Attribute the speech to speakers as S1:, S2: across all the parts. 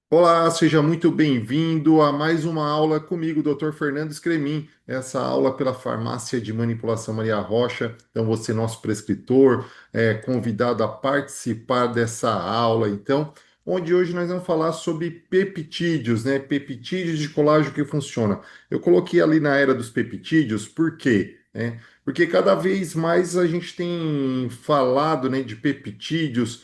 S1: Olá, seja muito bem-vindo a mais uma aula comigo, Dr. Fernando Scremin. Essa aula pela Farmácia de Manipulação Maria Rocha. Então, você, nosso prescritor, é convidado a participar dessa aula. Então, onde hoje nós vamos falar sobre peptídeos, né? Peptídeos de colágeno que funciona. Eu coloquei ali na era dos peptídeos, por quê? Porque cada vez mais a gente tem falado, né, de peptídeos.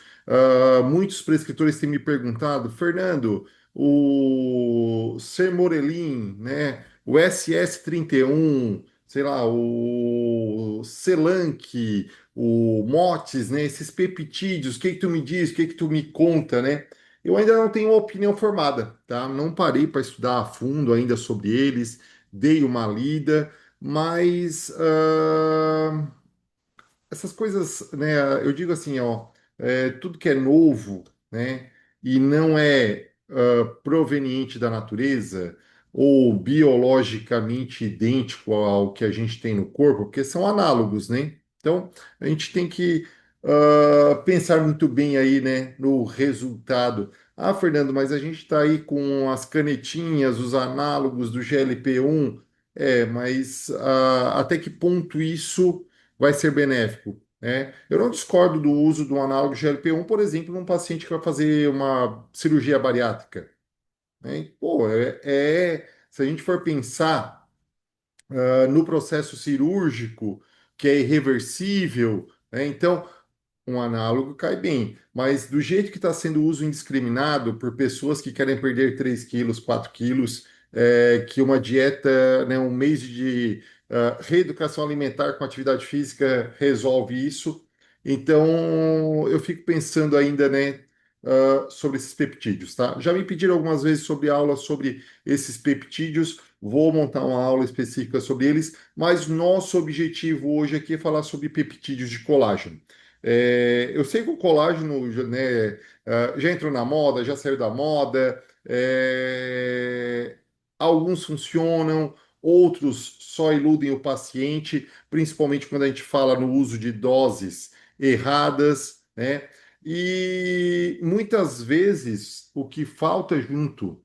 S1: Muitos prescritores têm me perguntado, Fernando, o Sermorelin, né, o SS31, sei lá, o Celanque, o Motes, né, esses peptídeos, o que que tu me diz, o que que tu me conta, né? Eu ainda não tenho uma opinião formada, tá? Não parei para estudar a fundo ainda sobre eles, dei uma lida, mas essas coisas, né? Eu digo assim, ó, tudo que é novo, né? E não é proveniente da natureza ou biologicamente idêntico ao que a gente tem no corpo, porque são análogos, né? Então, a gente tem que pensar muito bem aí, né, no resultado. Ah, Fernando, mas a gente está aí com as canetinhas, os análogos do GLP-1, mas até que ponto isso vai ser benéfico, né? Eu não discordo do uso do análogo GLP-1, por exemplo, num paciente que vai fazer uma cirurgia bariátrica, né? E, pô, se a gente for pensar no processo cirúrgico, que é irreversível, né? Então, um análogo cai bem, mas do jeito que está sendo o uso indiscriminado por pessoas que querem perder 3 quilos, 4 quilos, que uma dieta, né, um mês de reeducação alimentar com atividade física resolve isso. Então, eu fico pensando ainda, né, sobre esses peptídeos, tá? Já me pediram algumas vezes sobre aula sobre esses peptídeos, vou montar uma aula específica sobre eles, mas nosso objetivo hoje aqui é falar sobre peptídeos de colágeno. Eu sei que o colágeno, né, já entrou na moda, já saiu da moda. Alguns funcionam, outros só iludem o paciente, principalmente quando a gente fala no uso de doses erradas, né? E muitas vezes o que falta junto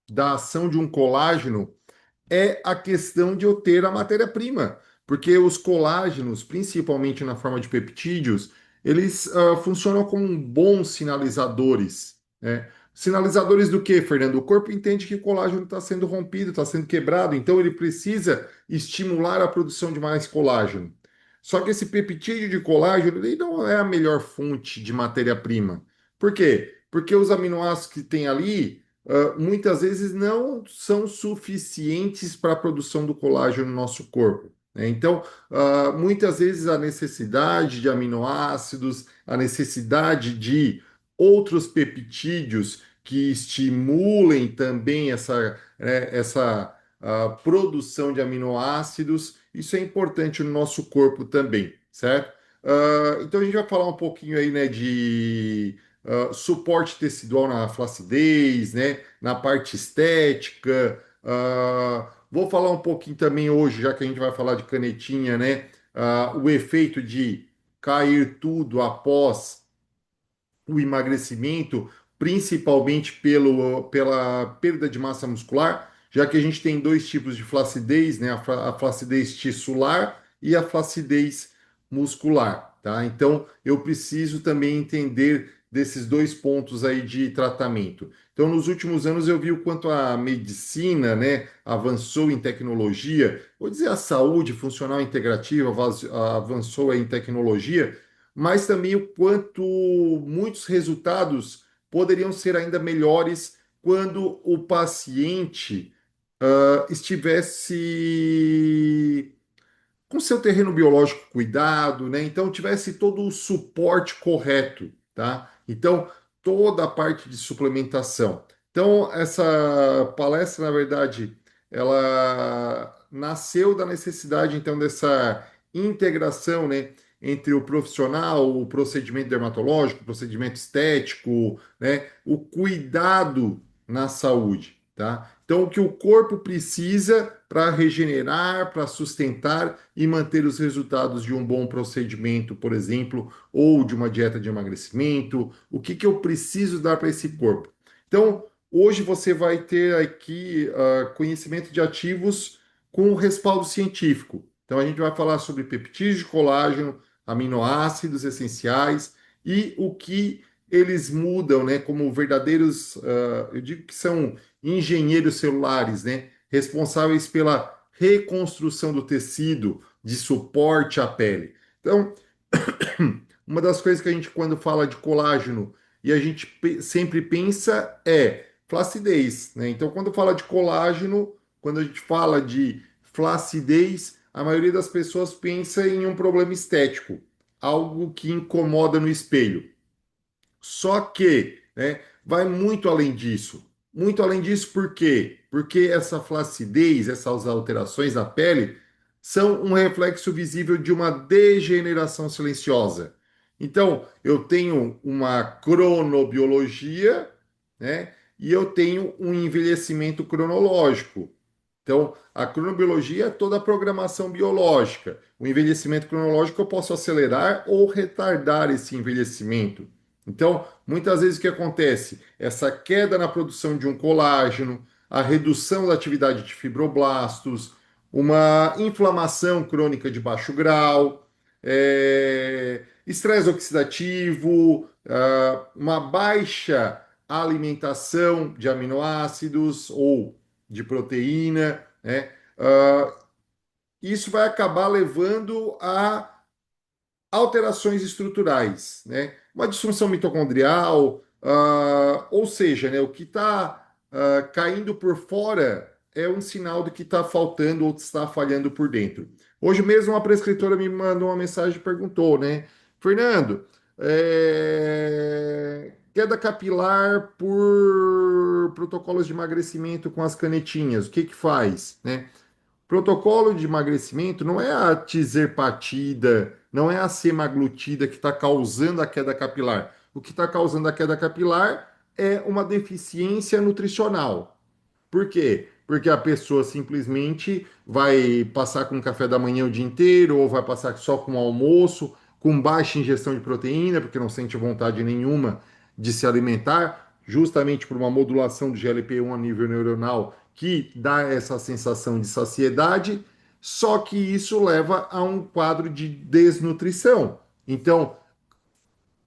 S1: da ação de um colágeno é a questão de eu ter a matéria-prima, porque os colágenos, principalmente na forma de peptídeos, eles funcionam como bons sinalizadores, né? Sinalizadores do quê, Fernando? O corpo entende que o colágeno está sendo rompido, está sendo quebrado, então ele precisa estimular a produção de mais colágeno. Só que esse peptídeo de colágeno ele não é a melhor fonte de matéria-prima. Por quê? Porque os aminoácidos que tem ali muitas vezes não são suficientes para a produção do colágeno no nosso corpo, né? Então, muitas vezes a necessidade de aminoácidos, a necessidade de outros peptídeos que estimulem também essa produção de aminoácidos, isso é importante no nosso corpo também, certo? Então a gente vai falar um pouquinho aí, né, de suporte tecidual na flacidez, né? Na parte estética. Vou falar um pouquinho também hoje, já que a gente vai falar de canetinha, né? O efeito de cair tudo após o emagrecimento, principalmente pela perda de massa muscular, já que a gente tem dois tipos de flacidez, né? A flacidez tissular e a flacidez muscular, tá? Então, eu preciso também entender desses dois pontos aí de tratamento. Então, nos últimos anos eu vi o quanto a medicina, né, avançou em tecnologia, vou dizer a saúde funcional integrativa avançou em tecnologia, mas também o quanto muitos resultados poderiam ser ainda melhores quando o paciente estivesse com seu terreno biológico cuidado, né? Então tivesse todo o suporte correto, tá? Então toda a parte de suplementação. Então essa palestra, na verdade, ela nasceu da necessidade então dessa integração, né, entre o profissional, o procedimento dermatológico, o procedimento estético, né, o cuidado na saúde, tá? Então o que o corpo precisa para regenerar, para sustentar e manter os resultados de um bom procedimento, por exemplo, ou de uma dieta de emagrecimento, o que que eu preciso dar para esse corpo. Então, hoje você vai ter aqui conhecimento de ativos com respaldo científico. Então, a gente vai falar sobre peptídeos de colágeno, aminoácidos essenciais e o que eles mudam, né, como verdadeiros, eu digo que são engenheiros celulares, né, responsáveis pela reconstrução do tecido de suporte à pele. Então, uma das coisas que a gente, quando fala de colágeno, e a gente sempre pensa é flacidez, né? Então, quando fala de colágeno, quando a gente fala de flacidez, a maioria das pessoas pensa em um problema estético, algo que incomoda no espelho. Só que, né, vai muito além disso. Muito além disso, por quê? Porque essa flacidez, essas alterações na pele, são um reflexo visível de uma degeneração silenciosa. Então, eu tenho uma cronobiologia, né, e eu tenho um envelhecimento cronológico. Então, a cronobiologia é toda a programação biológica. O envelhecimento cronológico eu posso acelerar ou retardar esse envelhecimento. Então, muitas vezes o que acontece? Essa queda na produção de um colágeno, a redução da atividade de fibroblastos, uma inflamação crônica de baixo grau, estresse oxidativo, uma baixa alimentação de aminoácidos ou de proteína, né? Isso vai acabar levando a alterações estruturais, né? Uma disfunção mitocondrial, ou seja, né, o que está caindo por fora é um sinal de que está faltando ou está falhando por dentro. Hoje mesmo uma prescritora me mandou uma mensagem e perguntou, né, Fernando, queda capilar por protocolos de emagrecimento com as canetinhas, o que que faz, né? Protocolo de emagrecimento não é a tizerpatida, não é a semaglutida que está causando a queda capilar. O que está causando a queda capilar é uma deficiência nutricional. Por quê? Porque a pessoa simplesmente vai passar com café da manhã o dia inteiro, ou vai passar só com almoço, com baixa ingestão de proteína, porque não sente vontade nenhuma de se alimentar, justamente por uma modulação do GLP-1 a nível neuronal que dá essa sensação de saciedade, só que isso leva a um quadro de desnutrição. Então,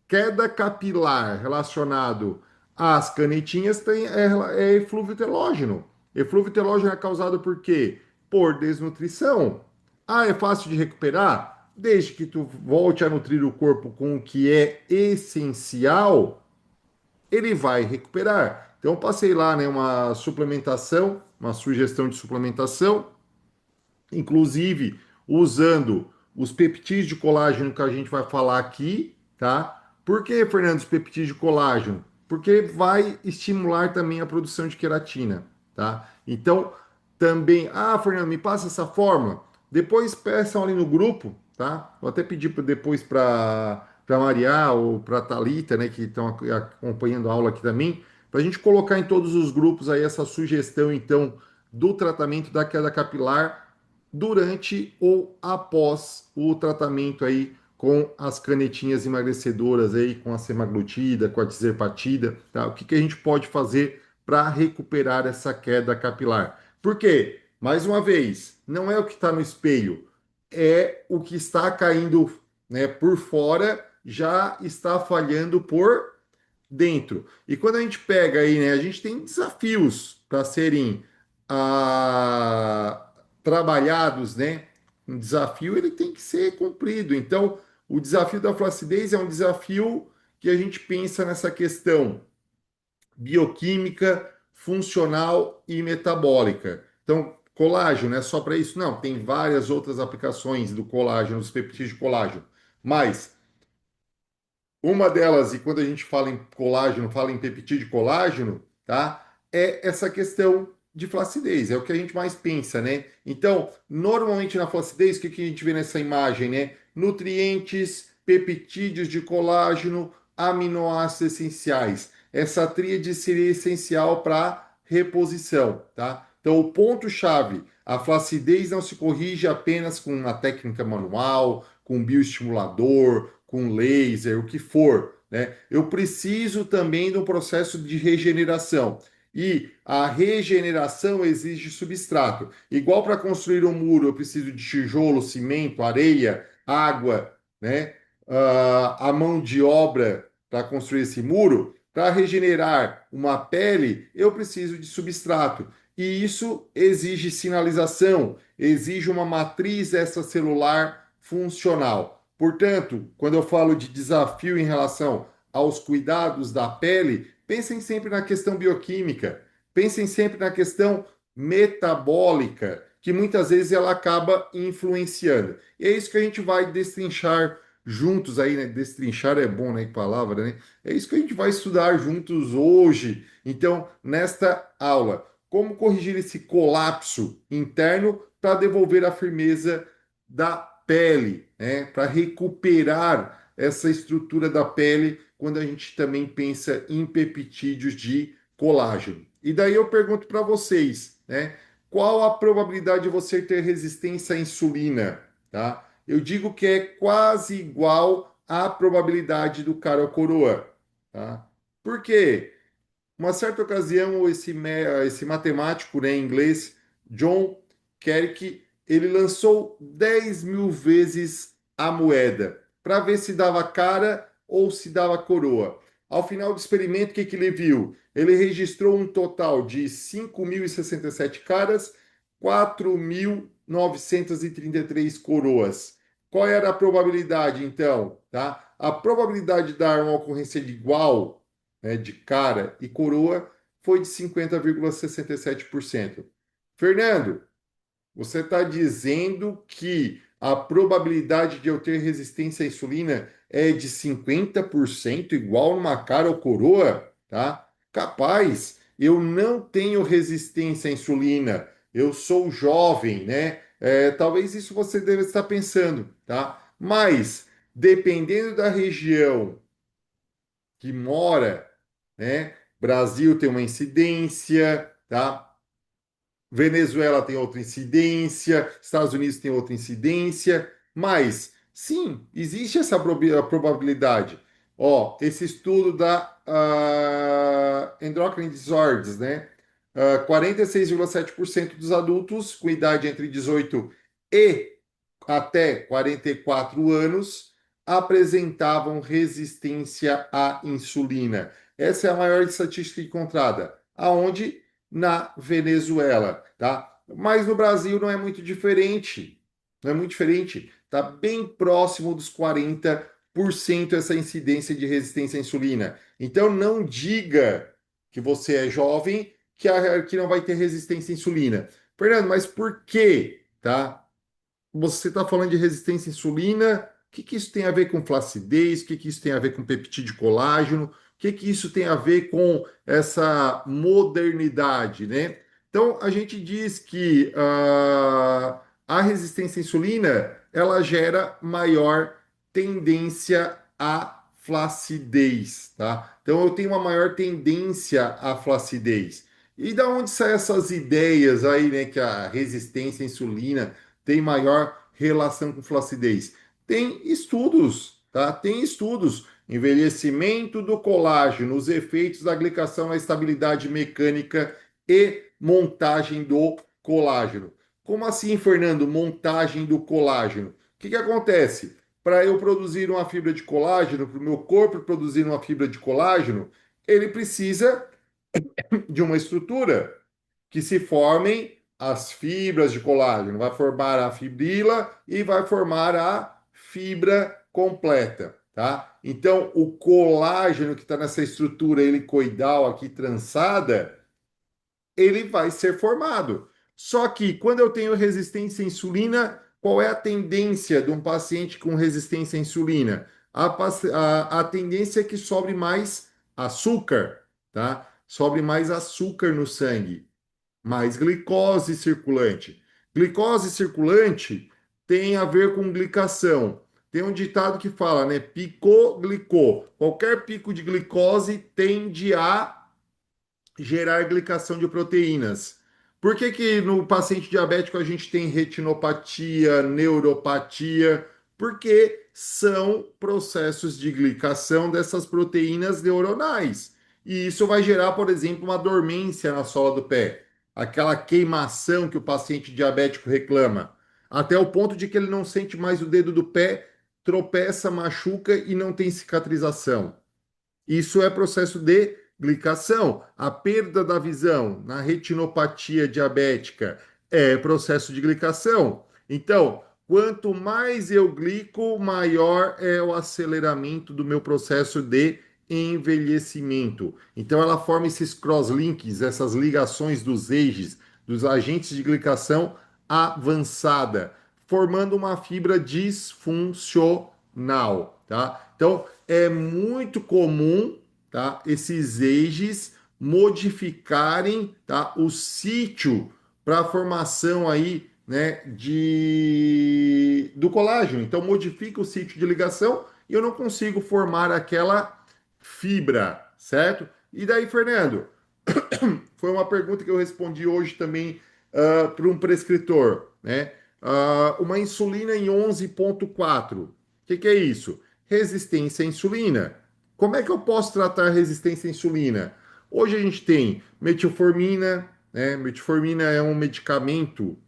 S1: queda capilar relacionado às canetinhas é eflúvio telógeno. Eflúvio telógeno é causado por quê? Por desnutrição. Ah, é fácil de recuperar? Desde que tu volte a nutrir o corpo com o que é essencial, ele vai recuperar. Então, eu passei lá, né, uma suplementação, uma sugestão de suplementação, inclusive usando os peptídeos de colágeno que a gente vai falar aqui, tá? Por que, Fernando, os peptídeos de colágeno? Porque vai estimular também a produção de queratina, tá? Então, também, Fernando, me passa essa fórmula. Depois peçam ali no grupo, tá? Vou até pedir depois para Maria ou para Talita, né, que estão acompanhando a aula aqui também, para a gente colocar em todos os grupos aí essa sugestão, então, do tratamento da queda capilar durante ou após o tratamento aí com as canetinhas emagrecedoras aí, com a semaglutida, com a tirzepatida, tá? O que que a gente pode fazer para recuperar essa queda capilar? Por quê? Mais uma vez, não é o que está no espelho, é o que está caindo, né, por fora, já está falhando por dentro. E quando a gente pega aí, né, a gente tem desafios para serem trabalhados, né? Um desafio ele tem que ser cumprido. Então, o desafio da flacidez é um desafio que a gente pensa nessa questão bioquímica, funcional e metabólica. Então, colágeno não é só para isso? Não, tem várias outras aplicações do colágeno, dos peptídeos de colágeno. Mas uma delas, e quando a gente fala em colágeno, fala em peptídeo de colágeno, tá? É essa questão de flacidez, é o que a gente mais pensa, né? Então, normalmente na flacidez, o que que a gente vê nessa imagem, né? Nutrientes, peptídeos de colágeno, aminoácidos essenciais. Essa tríade seria essencial para reposição, tá? Então, o ponto-chave, a flacidez não se corrige apenas com uma técnica manual, com bioestimulador, com laser, o que for, né? Eu preciso também de um processo de regeneração. E a regeneração exige substrato. Igual para construir um muro, eu preciso de tijolo, cimento, areia, água, né? A mão de obra para construir esse muro. Para regenerar uma pele, eu preciso de substrato. E isso exige sinalização, exige uma matriz extracelular funcional. Portanto, quando eu falo de desafio em relação aos cuidados da pele, pensem sempre na questão bioquímica, pensem sempre na questão metabólica, que muitas vezes ela acaba influenciando. E é isso que a gente vai destrinchar juntos aí, né? Destrinchar é bom, né? Palavra, né? É isso que a gente vai estudar juntos hoje. Então, nesta aula, como corrigir esse colapso interno para devolver a firmeza da pele, né? Para recuperar essa estrutura da pele quando a gente também pensa em peptídeos de colágeno. E daí eu pergunto para vocês, né? Qual a probabilidade de você ter resistência à insulina, tá? Eu digo que é quase igual à probabilidade do cara ou coroa, tá? Por quê? Uma certa ocasião, esse matemático, né, em inglês, John Kerk, ele lançou 10.000 vezes a moeda para ver se dava cara ou se dava coroa. Ao final do experimento, o que, que ele viu? Ele registrou um total de 5.067 caras, 4.933 coroas. Qual era a probabilidade, então? Tá? A probabilidade de dar uma ocorrência de igual, né, de cara e coroa foi de 50,67%. Fernando, você está dizendo que a probabilidade de eu ter resistência à insulina é de 50% igual numa cara ou coroa, tá? Capaz, eu não tenho resistência à insulina, eu sou jovem, né? Talvez isso você deve estar pensando, tá? Mas, dependendo da região que mora, né? Brasil tem uma incidência, tá? Venezuela tem outra incidência, Estados Unidos tem outra incidência, mas sim, existe essa probabilidade. Ó, esse estudo da Endocrine Disorders, né? 46,7% dos adultos com idade entre 18 e até 44 anos apresentavam resistência à insulina. Essa é a maior estatística encontrada. Aonde? Na Venezuela, tá? Mas no Brasil não é muito diferente. Não é muito diferente. Está bem próximo dos 40% essa incidência de resistência à insulina. Então não diga que você é jovem que não vai ter resistência à insulina. Fernando, mas por quê? Tá? Você está falando de resistência à insulina, o que que isso tem a ver com flacidez? O que que isso tem a ver com peptídeo colágeno? O que que isso tem a ver com essa modernidade, né? Então, a gente diz que a resistência à insulina, ela gera maior tendência à flacidez, tá? Então, eu tenho uma maior tendência à flacidez. E da onde saem essas ideias aí, né, que a resistência à insulina tem maior relação com flacidez? Tem estudos, tá? Tem estudos. Envelhecimento do colágeno, os efeitos da glicação na estabilidade mecânica e montagem do colágeno. Como assim, Fernando, montagem do colágeno? O que que acontece? Para eu produzir uma fibra de colágeno, para o meu corpo produzir uma fibra de colágeno, ele precisa de uma estrutura que se formem as fibras de colágeno. Vai formar a fibrila e vai formar a fibra completa, tá? Então, o colágeno que está nessa estrutura helicoidal aqui trançada, ele vai ser formado. Só que quando eu tenho resistência à insulina, qual é a tendência de um paciente com resistência à insulina? A tendência é que sobre mais açúcar, tá? Sobre mais açúcar no sangue, mais glicose circulante. Glicose circulante tem a ver com glicação. Tem um ditado que fala, né? Picou, glicou. Qualquer pico de glicose tende a gerar glicação de proteínas. Por que que no paciente diabético a gente tem retinopatia, neuropatia? Porque são processos de glicação dessas proteínas neuronais. E isso vai gerar, por exemplo, uma dormência na sola do pé, aquela queimação que o paciente diabético reclama, até o ponto de que ele não sente mais o dedo do pé, tropeça, machuca e não tem cicatrização. Isso é processo de glicação. A perda da visão na retinopatia diabética é processo de glicação. Então, quanto mais eu glico, maior é o aceleramento do meu processo de envelhecimento. Então, ela forma esses crosslinks, essas ligações dos eixos, dos agentes de glicação avançada, formando uma fibra disfuncional, tá? Então, é muito comum, tá, esses eixos modificarem, tá, o sítio para a formação aí, né, do colágeno. Então modifica o sítio de ligação e eu não consigo formar aquela fibra, certo? E daí, Fernando, foi uma pergunta que eu respondi hoje também para um prescritor, né? Uma insulina em 11,4. O que é isso? Resistência à insulina. Como é que eu posso tratar resistência à insulina? Hoje a gente tem metformina, né? Metformina é um medicamento,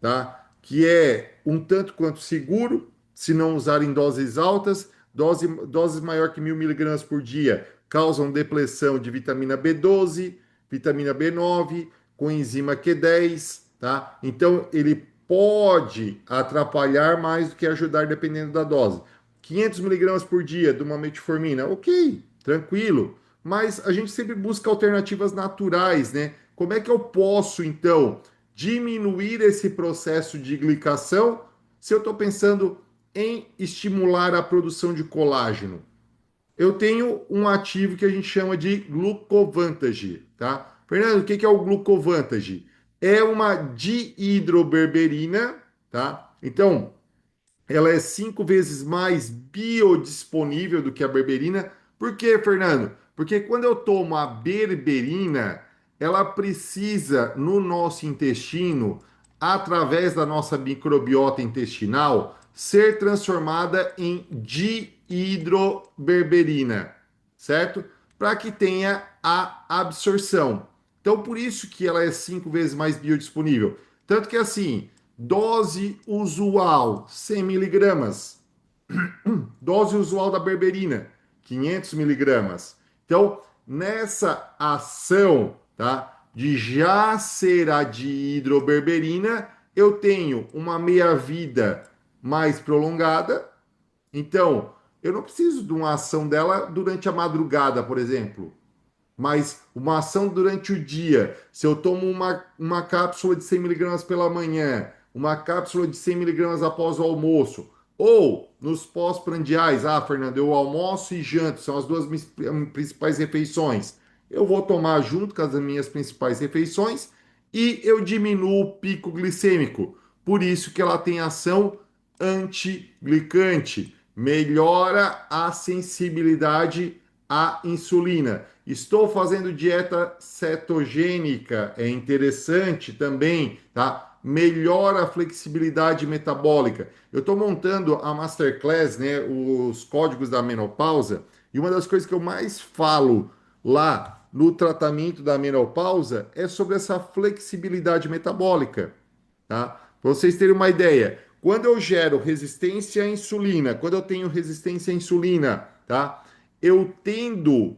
S1: tá? Que é um tanto quanto seguro, se não usar em doses altas, doses maior que 1.000 miligramas por dia causam depressão de vitamina B12, vitamina B9, coenzima Q10, tá? Então ele pode atrapalhar mais do que ajudar dependendo da dose. 500 miligramas por dia de uma metformina, ok, tranquilo. Mas a gente sempre busca alternativas naturais, né? Como é que eu posso, então, diminuir esse processo de glicação se eu estou pensando em estimular a produção de colágeno? Eu tenho um ativo que a gente chama de glucovantage, tá? Fernando, o que é o glucovantage? É uma dihidroberberina, tá? Então, ela é 5 vezes mais biodisponível do que a berberina. Por quê, Fernando? Porque quando eu tomo a berberina, ela precisa, no nosso intestino, através da nossa microbiota intestinal, ser transformada em dihidroberberina, certo? Para que tenha a absorção. Então, por isso que ela é 5 vezes mais biodisponível. Tanto que assim, dose usual, 100 miligramas. Dose usual da berberina, 500 miligramas. Então, nessa ação, tá, de já ser a dihidroberberina, eu tenho uma meia-vida mais prolongada. Então, eu não preciso de uma ação dela durante a madrugada, por exemplo, mas uma ação durante o dia. Se eu tomo uma cápsula de 100 miligramas pela manhã, uma cápsula de 100 miligramas após o almoço, ou nos pós-prandiais, Fernando, eu almoço e janto, são as duas principais refeições. Eu vou tomar junto com as minhas principais refeições e eu diminuo o pico glicêmico. Por isso que ela tem ação antiglicante, melhora a sensibilidade à insulina. Estou fazendo dieta cetogênica, é interessante também, tá? Melhora a flexibilidade metabólica. Eu estou montando a Masterclass, né? Os códigos da menopausa, e uma das coisas que eu mais falo lá no tratamento da menopausa é sobre essa flexibilidade metabólica, tá? Para vocês terem uma ideia, quando eu gero resistência à insulina, quando eu tenho resistência à insulina, tá? Eu tendo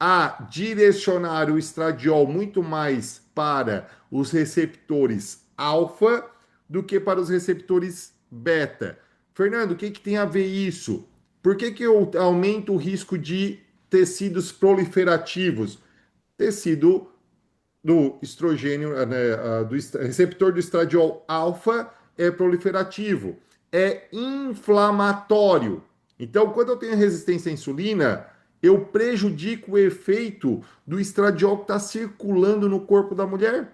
S1: a direcionar o estradiol muito mais para os receptores alfa do que para os receptores beta. Fernando, o que tem a ver isso? Por que eu aumento o risco de tecidos proliferativos? Tecido do estrogênio, né, do receptor do estradiol alfa é proliferativo, é inflamatório. Então, quando eu tenho resistência à insulina, eu prejudico o efeito do estradiol que está circulando no corpo da mulher.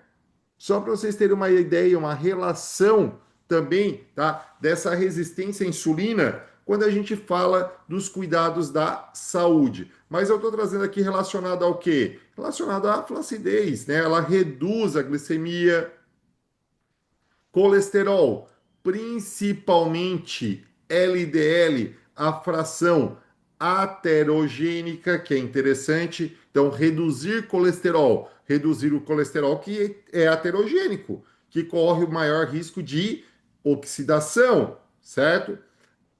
S1: Só para vocês terem uma ideia, uma relação também, tá, dessa resistência à insulina quando a gente fala dos cuidados da saúde. Mas eu estou trazendo aqui relacionado ao quê? Relacionado à flacidez, né? Ela reduz a glicemia, colesterol, principalmente LDL, a fração aterogênica, que é interessante. Então, reduzir colesterol, reduzir o colesterol que é aterogênico, que corre o maior risco de oxidação, certo?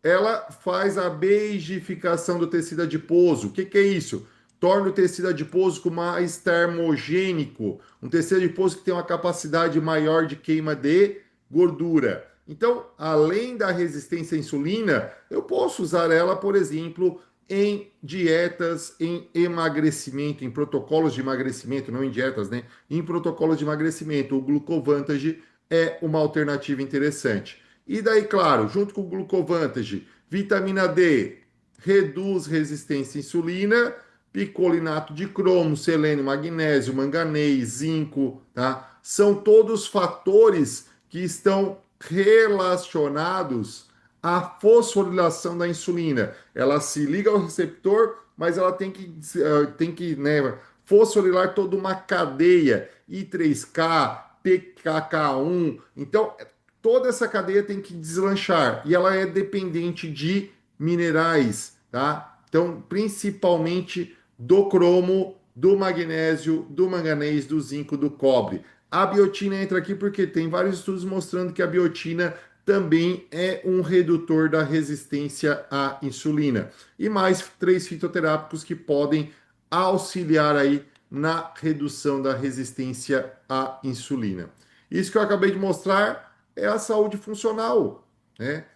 S1: Ela faz a beigificação do tecido adiposo. O que, que é isso? Torna o tecido adiposo mais termogênico, um tecido adiposo que tem uma capacidade maior de queima de gordura. Então, além da resistência à insulina, eu posso usar ela, por exemplo, em dietas, em emagrecimento, em protocolos de emagrecimento, não em dietas, né? Em protocolos de emagrecimento, o Glucovantage é uma alternativa interessante. E daí, claro, junto com o Glucovantage, vitamina D reduz resistência à insulina, picolinato de cromo, selênio, magnésio, manganês, zinco, tá? São todos fatores que estão relacionados à fosforilação da insulina. Ela se liga ao receptor, mas ela tem que né, fosforilar toda uma cadeia, I3K, PKK1. Então, toda essa cadeia tem que deslanchar e ela é dependente de minerais, tá? Então, principalmente do cromo, do magnésio, do manganês, do zinco, do cobre. A biotina entra aqui porque tem vários estudos mostrando que a biotina também é um redutor da resistência à insulina. E mais três fitoterápicos que podem auxiliar aí na redução da resistência à insulina. Isso que eu acabei de mostrar é a saúde funcional, né?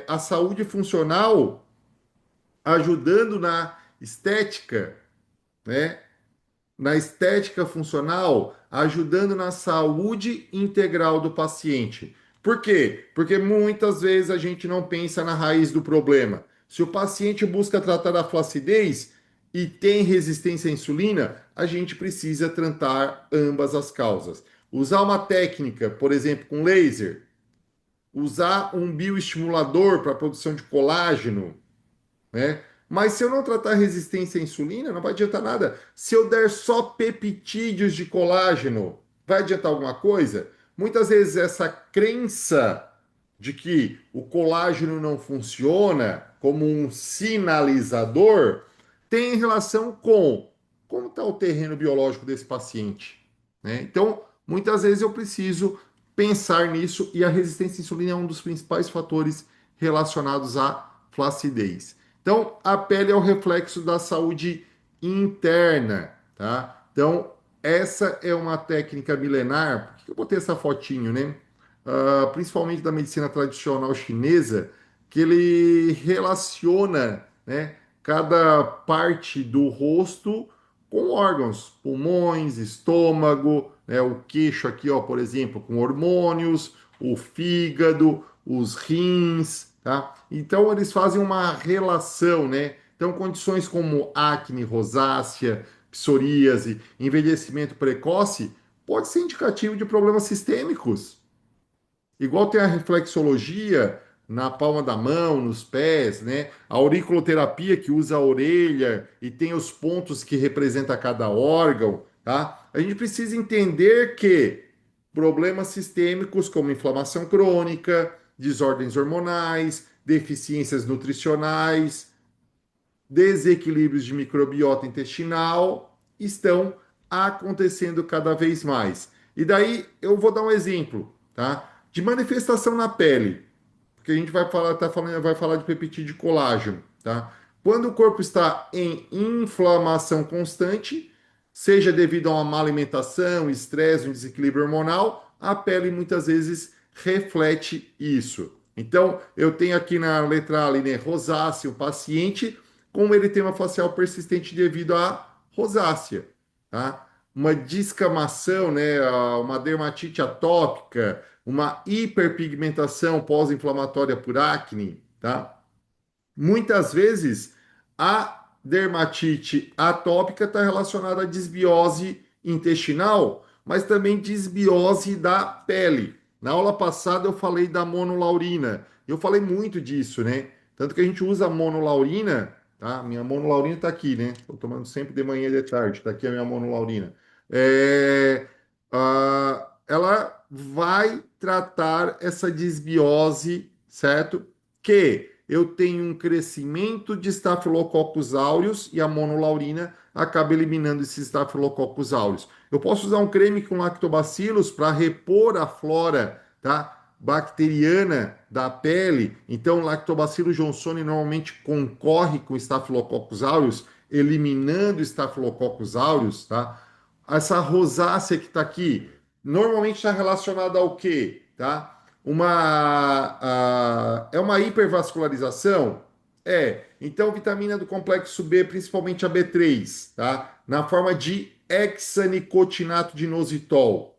S1: A saúde funcional ajudando na estética, né? Na estética funcional, ajudando na saúde integral do paciente. Por quê? Porque muitas vezes a gente não pensa na raiz do problema. Se o paciente busca tratar a flacidez e tem resistência à insulina, a gente precisa tratar ambas as causas. Usar uma técnica, por exemplo, com laser, usar um bioestimulador para a produção de colágeno, né? Mas se eu não tratar resistência à insulina, não vai adiantar nada. Se eu der só peptídeos de colágeno, vai adiantar alguma coisa? Muitas vezes essa crença de que o colágeno não funciona como um sinalizador tem relação com como está o terreno biológico desse paciente, né? Então, muitas vezes eu preciso pensar nisso e a resistência à insulina é um dos principais fatores relacionados à flacidez. Então, a pele é o reflexo da saúde interna, tá? Então, essa é uma técnica milenar. Por que eu botei essa fotinho, né? Principalmente da medicina tradicional chinesa, que ele relaciona, né, cada parte do rosto com órgãos, pulmões, estômago, né, o queixo aqui, ó, por exemplo, com hormônios, o fígado, os rins, tá? Então eles fazem uma relação, né? Então condições como acne, rosácea, psoríase, envelhecimento precoce pode ser indicativo de problemas sistêmicos. Igual tem a reflexologia na palma da mão, nos pés, né? A auriculoterapia que usa a orelha e tem os pontos que representa cada órgão, tá? A gente precisa entender que problemas sistêmicos como inflamação crônica, desordens hormonais, deficiências nutricionais, desequilíbrios de microbiota intestinal estão acontecendo cada vez mais. E daí eu vou dar um exemplo, tá? De manifestação na pele, porque a gente vai falar, vai falar de peptídeo de colágeno, tá? Quando o corpo está em inflamação constante, seja devido a uma má alimentação, estresse, um desequilíbrio hormonal, a pele muitas vezes reflete isso. Então, eu tenho aqui na letra A, né, rosácea, o paciente, como ele tem uma facial persistente devido à rosácea, tá? Uma descamação, né, uma dermatite atópica, uma hiperpigmentação pós-inflamatória por acne, tá? Muitas vezes a dermatite atópica está relacionada à desbiose intestinal, mas também desbiose da pele. Na aula passada eu falei da monolaurina. Eu falei muito disso, né? Tanto que a gente usa a monolaurina, tá? Minha monolaurina está aqui, né? Estou tomando sempre de manhã e de tarde. Está aqui a minha monolaurina. Ela vai tratar essa desbiose, certo? Que eu tenho um crescimento de Staphylococcus aureus e a monolaurina acaba eliminando esses Staphylococcus aureus. Eu posso usar um creme com lactobacillus para repor a flora, tá? Bacteriana da pele. Então, Lactobacillus johnsoni normalmente concorre com Staphylococcus aureus, eliminando Staphylococcus aureus, tá? Essa rosácea que está aqui, normalmente está relacionada ao quê? Tá? É uma hipervascularização? É. Então, vitamina do complexo B, principalmente a B3, tá? Na forma de hexanicotinato de inositol.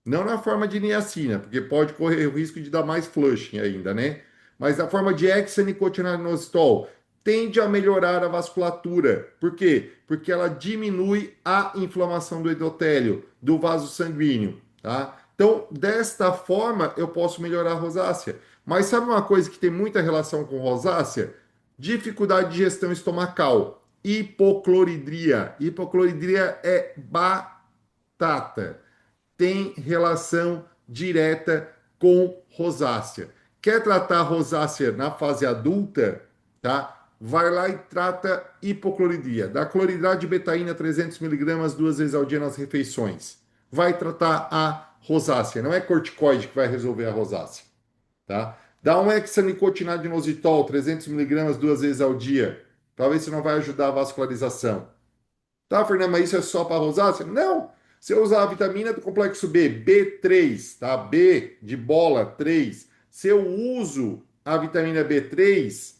S1: Não na forma de niacina, porque pode correr o risco de dar mais flushing ainda, né? Mas na forma de hexanicotinazol tende a melhorar a vasculatura. Por quê? Porque ela diminui a inflamação do endotélio, do vaso sanguíneo, tá? Então, desta forma, eu posso melhorar a rosácea. Mas sabe uma coisa que tem muita relação com rosácea? Dificuldade de digestão estomacal, hipocloridria. Hipocloridria é batata, tem relação direta com rosácea. Quer tratar a rosácea na fase adulta, tá? Vai lá e trata hipocloridria. Dá cloridrato de betaína 300 miligramas 2 vezes ao dia nas refeições. Vai tratar a rosácea. Não é corticoide que vai resolver a rosácea, tá? Dá um hexanicotinado de inositol 300 miligramas 2 vezes ao dia. Talvez isso não vai ajudar a vascularização. Tá, Fernando, mas isso é só para rosácea? Não. Se eu usar a vitamina do complexo B, B3, tá? B de bola 3. Se eu uso a vitamina B3,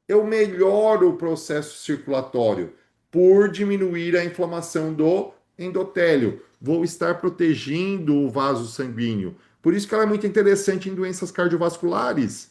S1: eu melhoro o processo circulatório por diminuir a inflamação do endotélio. Vou estar protegendo o vaso sanguíneo. Por isso que ela é muito interessante em doenças cardiovasculares.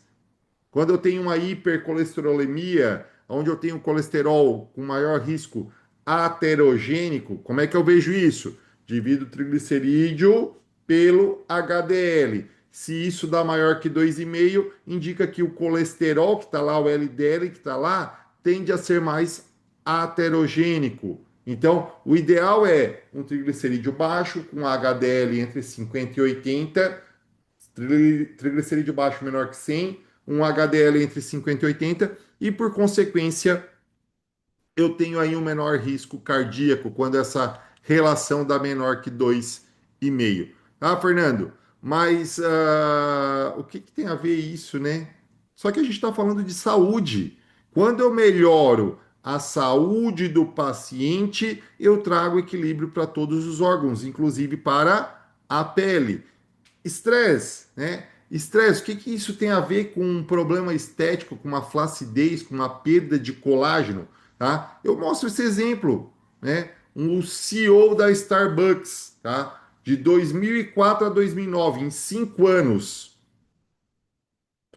S1: Quando eu tenho uma hipercolesterolemia, onde eu tenho colesterol com maior risco aterogênico, como é que eu vejo isso? Divido o triglicerídeo pelo HDL. Se isso dá maior que 2,5, indica que o colesterol que está lá, o LDL que está lá, tende a ser mais aterogênico. Então, o ideal é um triglicerídeo baixo, com HDL entre 50 e 80, triglicerídeo baixo menor que 100, um HDL entre 50 e 80, e por consequência eu tenho aí um menor risco cardíaco quando essa relação dá menor que 2,5. Ah, Fernando, mas o que tem a ver isso, né? Só que a gente está falando de saúde. Quando eu melhoro a saúde do paciente, eu trago equilíbrio para todos os órgãos, inclusive para a pele. Estresse, né? Estresse, o que que isso tem a ver com um problema estético, com uma flacidez, com uma perda de colágeno, tá? Eu mostro esse exemplo, né? Um CEO da Starbucks, tá? De 2004 a 2009, em 5 anos.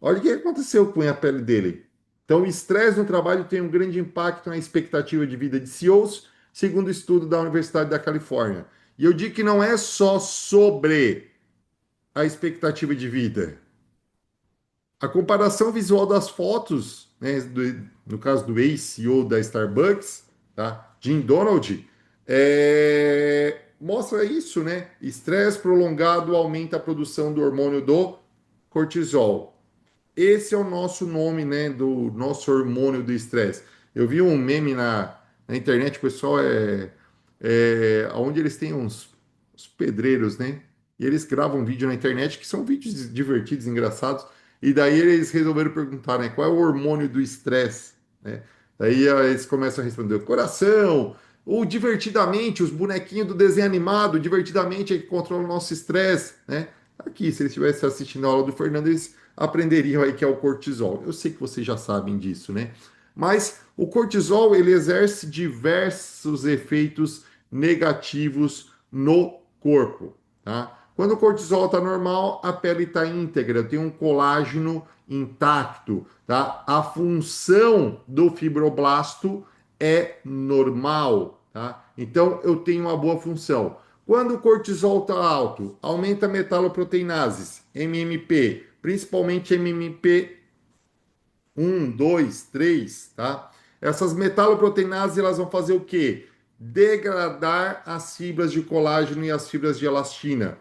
S1: Olha o que aconteceu com a pele dele. Então, o estresse no trabalho tem um grande impacto na expectativa de vida de CEOs, segundo estudo da Universidade da Califórnia. E eu digo que não é só sobre a expectativa de vida. A comparação visual das fotos, né, no caso do ex-CEO da Starbucks, tá? Jim Donald, mostra isso, né? Estresse prolongado aumenta a produção do hormônio do cortisol. Esse é o nosso nome, né, do nosso hormônio do estresse. Eu vi um meme na internet, o pessoal onde eles têm uns pedreiros, né? E eles gravam vídeo na internet que são vídeos divertidos, engraçados. E daí eles resolveram perguntar, né, qual é o hormônio do estresse, né? Daí eles começam a responder, o coração, ou divertidamente, os bonequinhos do desenho animado, divertidamente é que controla o nosso estresse, né? Aqui, se eles estivessem assistindo a aula do Fernando, eles aprenderiam aí que é o cortisol. Eu sei que vocês já sabem disso, né? Mas o cortisol, ele exerce diversos efeitos negativos no corpo, tá? Quando o cortisol está normal, a pele está íntegra, tem um colágeno intacto, tá? A função do fibroblasto é normal, tá? Então eu tenho uma boa função. Quando o cortisol está alto, aumenta a metaloproteinases, MMP, principalmente MMP 2, 3, tá? Essas metaloproteinases elas vão fazer o quê? Degradar as fibras de colágeno e as fibras de elastina.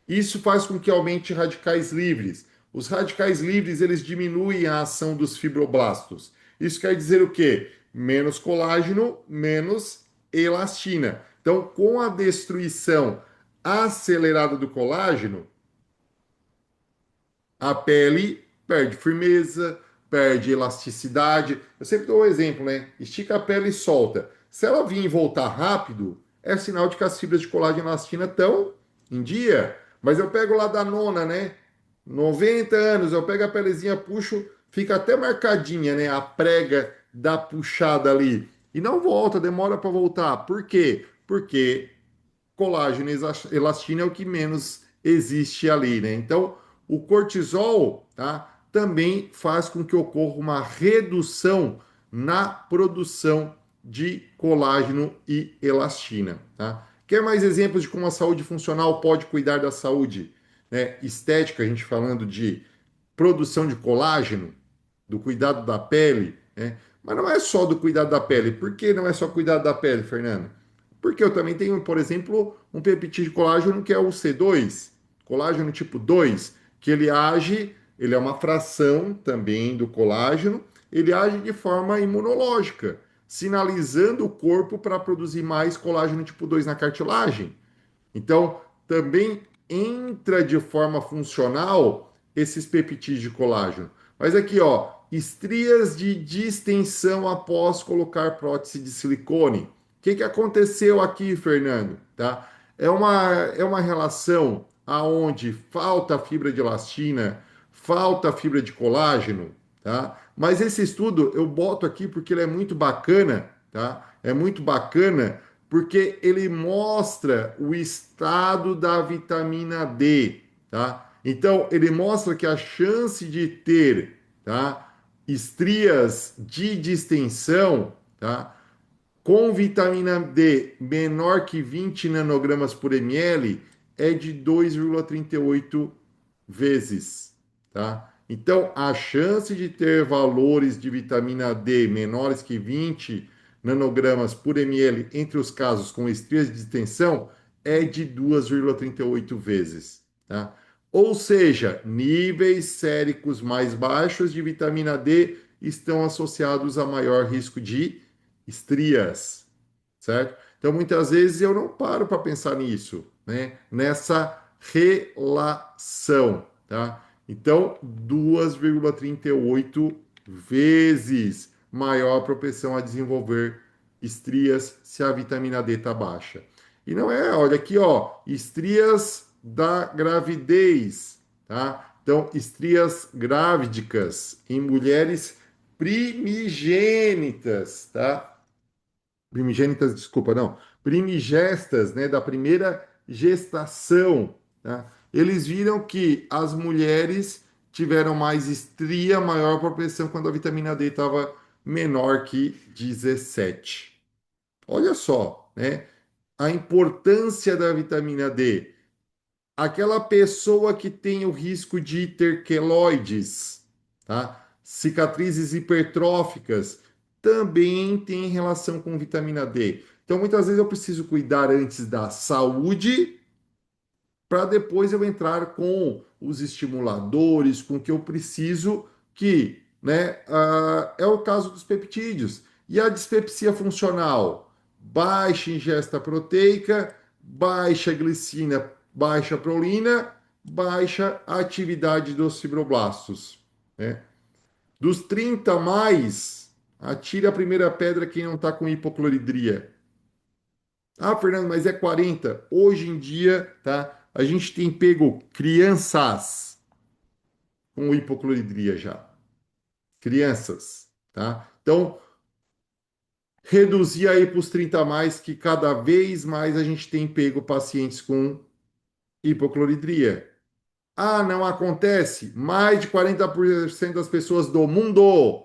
S1: Isso faz com que aumente radicais livres. Os radicais livres, eles diminuem a ação dos fibroblastos. Isso quer dizer o quê? Menos colágeno, menos elastina. Então, com a destruição acelerada do colágeno, a pele perde firmeza, perde elasticidade. Eu sempre dou um exemplo, né? Estica a pele e solta. Se ela vir e voltar rápido, é sinal de que as fibras de colágeno e elastina estão em dia. Mas eu pego lá da nona, né? 90 anos, eu pego a pelezinha, puxo, fica até marcadinha, né? A prega da puxada ali. E não volta, demora para voltar. Por quê? Porque colágeno e elastina é o que menos existe ali, né? Então, o cortisol, tá, também faz com que ocorra uma redução na produção de colágeno e elastina, tá? Quer mais exemplos de como a saúde funcional pode cuidar da saúde, né, estética, a gente falando de produção de colágeno, do cuidado da pele, né? Mas não é só do cuidado da pele. Por que não é só cuidado da pele, Fernando? Porque eu também tenho, por exemplo, um peptídeo de colágeno que é o C2, colágeno tipo 2, que ele age, ele é uma fração também do colágeno, ele age de forma imunológica, sinalizando o corpo para produzir mais colágeno tipo 2 na cartilagem. Então, também entra de forma funcional esses peptídeos de colágeno. Mas aqui, ó, estrias de distensão após colocar prótese de silicone. O que que aconteceu aqui, Fernando? Tá? É uma relação aonde falta fibra de elastina, falta fibra de colágeno, tá? Mas esse estudo eu boto aqui porque ele é muito bacana, tá? É muito bacana porque ele mostra o estado da vitamina D, tá? Então, ele mostra que a chance de ter, tá, estrias de distensão, tá, com vitamina D menor que 20 nanogramas por ml é de 2,38 vezes, tá? Então, a chance de ter valores de vitamina D menores que 20 nanogramas por ml entre os casos com estrias de distensão é de 2,38 vezes, tá? Ou seja, níveis séricos mais baixos de vitamina D estão associados a maior risco de estrias, certo? Então, muitas vezes eu não paro para pensar nisso, né? Nessa relação, tá? Então, 2,38 vezes maior a propensão a desenvolver estrias se a vitamina D está baixa. E não é, olha aqui, ó, estrias da gravidez, tá? Então, estrias grávidicas em mulheres primigênitas, tá? Primigênitas, desculpa, não, primigestas, né, da primeira gestação, tá? Eles viram que as mulheres tiveram mais estria, maior propensão quando a vitamina D estava menor que 17. Olha só, né? A importância da vitamina D. Aquela pessoa que tem o risco de ter queloides, tá? Cicatrizes hipertróficas, também tem relação com vitamina D. Então, muitas vezes eu preciso cuidar antes da saúde para depois eu entrar com os estimuladores, com o que eu preciso, que, né, é o caso dos peptídeos. E a dispepsia funcional? Baixa ingesta proteica, baixa glicina, baixa prolina, baixa atividade dos fibroblastos, né? Dos 30 a mais, atire a primeira pedra quem não está com hipocloridria. Ah, Fernando, mas é 40. Hoje em dia, tá? A gente tem pego crianças com hipocloridria já. Crianças, tá? Então, reduzir aí para os 30 a mais, que cada vez mais a gente tem pego pacientes com hipocloridria. Ah, não acontece. Mais de 40% das pessoas do mundo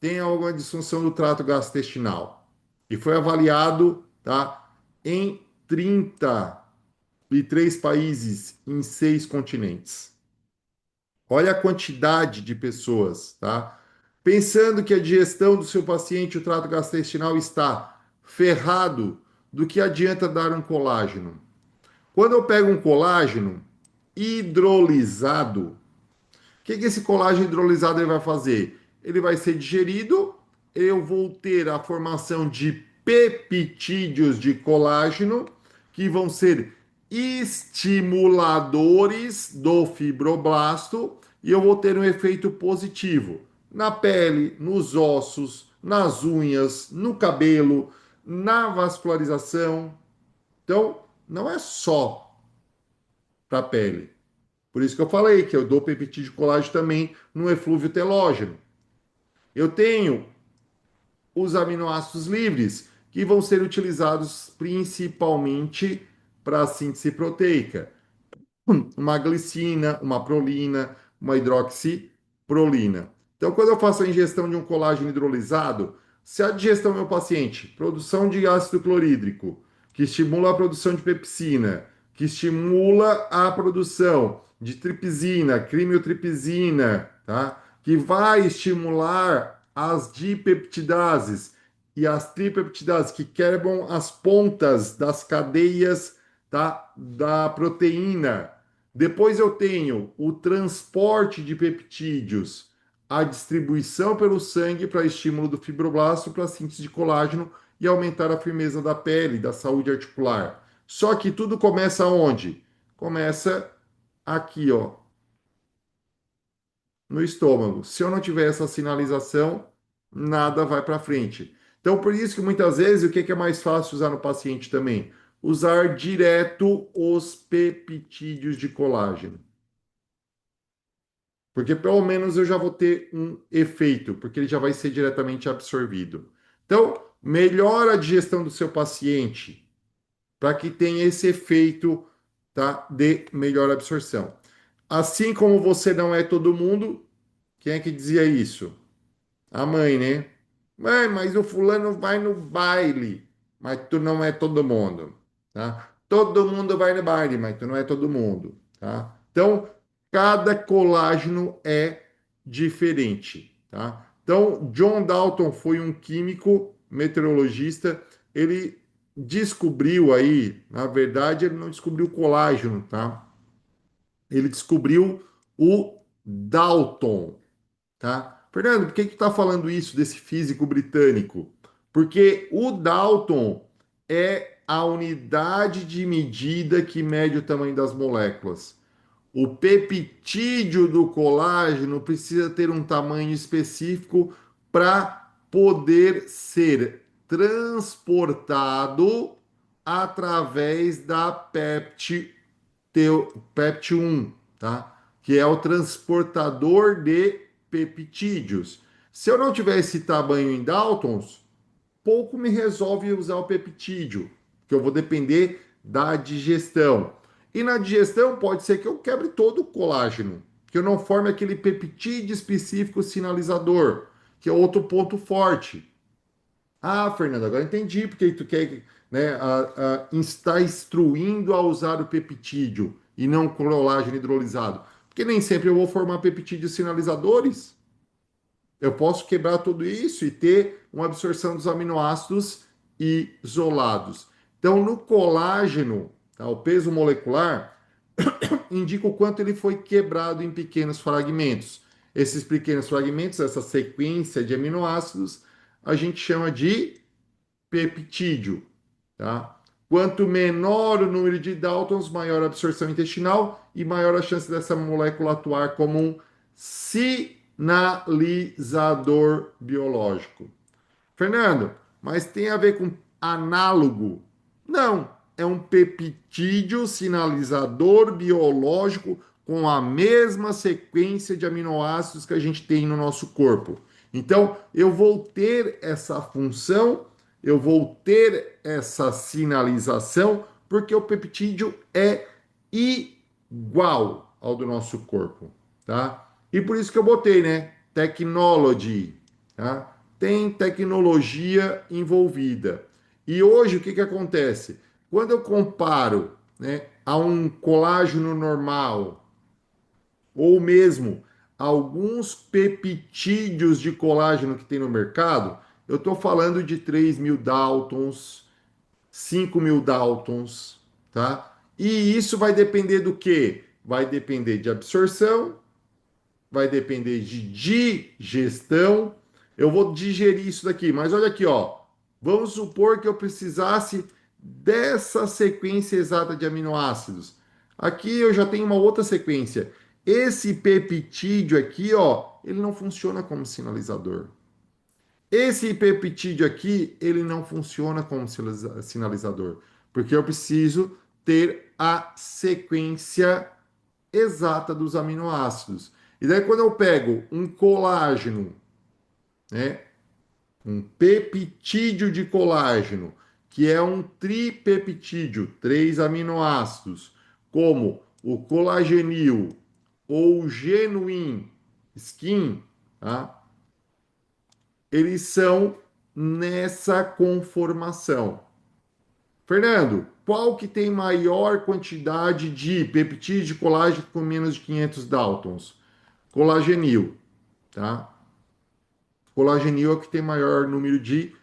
S1: têm alguma disfunção do trato gastrointestinal. E foi avaliado, tá? Em 33 países em 6 continentes. Olha a quantidade de pessoas, tá? Pensando que a digestão do seu paciente, o trato gastrointestinal está ferrado, do que adianta dar um colágeno? Quando eu pego um colágeno hidrolisado, que esse colágeno hidrolisado ele vai fazer? Ele vai ser digerido, eu vou ter a formação de peptídeos de colágeno, que vão ser estimuladores do fibroblasto, e eu vou ter um efeito positivo na pele, nos ossos, nas unhas, no cabelo, na vascularização. Então, não é só para a pele. Por isso que eu falei que eu dou peptídeo colágeno também no eflúvio telógeno. Eu tenho os aminoácidos livres, que vão ser utilizados principalmente para a síntese proteica. Uma glicina, uma prolina, uma hidroxiprolina. Então, quando eu faço a ingestão de um colágeno hidrolisado, se a digestão do meu paciente, produção de ácido clorídrico, que estimula a produção de pepsina, que estimula a produção de tripsina, criotripsina, tá? Que vai estimular as dipeptidases e as tripeptidases que quebram as pontas das cadeias, tá? Da proteína. Depois eu tenho o transporte de peptídeos, a distribuição pelo sangue para estímulo do fibroblasto para a síntese de colágeno e aumentar a firmeza da pele, da saúde articular. Só que tudo começa onde? Começa aqui, ó, no estômago. Se eu não tiver essa sinalização, nada vai para frente. Então, por isso que muitas vezes, o que é mais fácil usar no paciente também? Usar direto os peptídeos de colágeno. Porque pelo menos eu já vou ter um efeito, porque ele já vai ser diretamente absorvido. Então, melhora a digestão do seu paciente para que tenha esse efeito, tá, de melhor absorção. Assim como você não é todo mundo, quem é que dizia isso? A mãe, né? Mãe, mas o fulano vai no baile, mas tu não é todo mundo, tá? Todo mundo vai no baile, mas tu não é todo mundo, tá? Então, cada colágeno é diferente, tá? Então, John Dalton foi um químico, meteorologista, ele descobriu aí, na verdade, ele não descobriu colágeno, tá? Ele descobriu o Dalton, tá? Fernando, por que que tu tá falando isso desse físico britânico? Porque o Dalton é a unidade de medida que mede o tamanho das moléculas. O peptídeo do colágeno precisa ter um tamanho específico para poder ser transportado através da PEPT1, tá? Que é o transportador de peptídeos. Se eu não tiver esse tamanho em Daltons, pouco me resolve usar o peptídeo, que eu vou depender da digestão. E na digestão pode ser que eu quebre todo o colágeno, que eu não forme aquele peptídeo específico sinalizador, que é outro ponto forte. Ah, Fernando, agora entendi porque tu quer, né, está instruindo a usar o peptídeo e não colágeno hidrolisado. Porque nem sempre eu vou formar peptídeos sinalizadores. Eu posso quebrar tudo isso e ter uma absorção dos aminoácidos isolados. Então, no colágeno, tá, o peso molecular indica o quanto ele foi quebrado em pequenos fragmentos. Esses pequenos fragmentos, essa sequência de aminoácidos, a gente chama de peptídeo, tá? Quanto menor o número de Daltons, maior a absorção intestinal e maior a chance dessa molécula atuar como um sinalizador biológico. Fernando, mas tem a ver com análogo? Não, é um peptídeo sinalizador biológico com a mesma sequência de aminoácidos que a gente tem no nosso corpo. Então, eu vou ter essa função, eu vou ter essa sinalização, porque o peptídeo é igual ao do nosso corpo, tá? E por isso que eu botei, né? Technology, tá? Tem tecnologia envolvida. E hoje o que que acontece? Quando eu comparo, né, a um colágeno normal, ou mesmo alguns peptídeos de colágeno que tem no mercado, eu estou falando de 3.000 Daltons, 5.000 Daltons, tá? E isso vai depender do quê? Vai depender de absorção, vai depender de digestão. Eu vou digerir isso daqui, mas olha aqui, ó. Vamos supor que eu precisasse dessa sequência exata de aminoácidos. Aqui eu já tenho uma outra sequência. Esse peptídeo aqui, ó, ele não funciona como sinalizador. Esse peptídeo aqui, ele não funciona como sinalizador, porque eu preciso ter a sequência exata dos aminoácidos. E daí, quando eu pego um colágeno, né, um peptídeo de colágeno, que é um tripeptídeo, três aminoácidos, como o colagenil ou o genuin skin, tá? Eles são nessa conformação. Fernando, qual que tem maior quantidade de peptídeo de colágeno com menos de 500 Daltons? Colagenil, tá? Colagenil é o que tem maior número de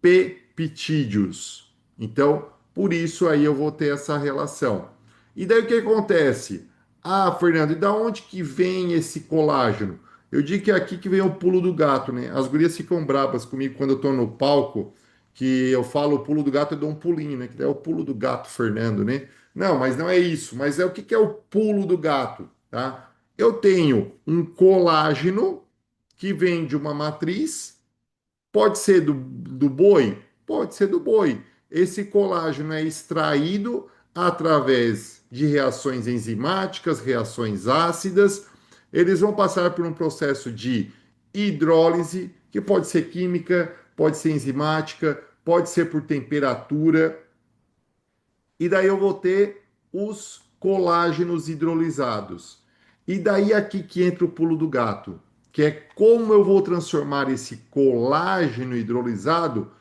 S1: peptídeos. Então, por isso aí eu vou ter essa relação. E daí o que acontece? Ah, Fernando, e da onde que vem esse colágeno? Eu digo que é aqui que vem o pulo do gato, né? As gurias ficam bravas comigo quando eu tô no palco, que eu falo o pulo do gato, eu dou um pulinho, né? Que é o pulo do gato, Fernando, né? Não, mas não é isso. Mas é o que que é o pulo do gato, tá? Eu tenho um colágeno que vem de uma matriz. Pode ser do boi? Pode ser do boi. Esse colágeno é extraído através de reações enzimáticas, reações ácidas. Eles vão passar por um processo de hidrólise, que pode ser química, pode ser enzimática, pode ser por temperatura. E daí eu vou ter os colágenos hidrolisados. E daí aqui que entra o pulo do gato, que é como eu vou transformar esse colágeno hidrolisado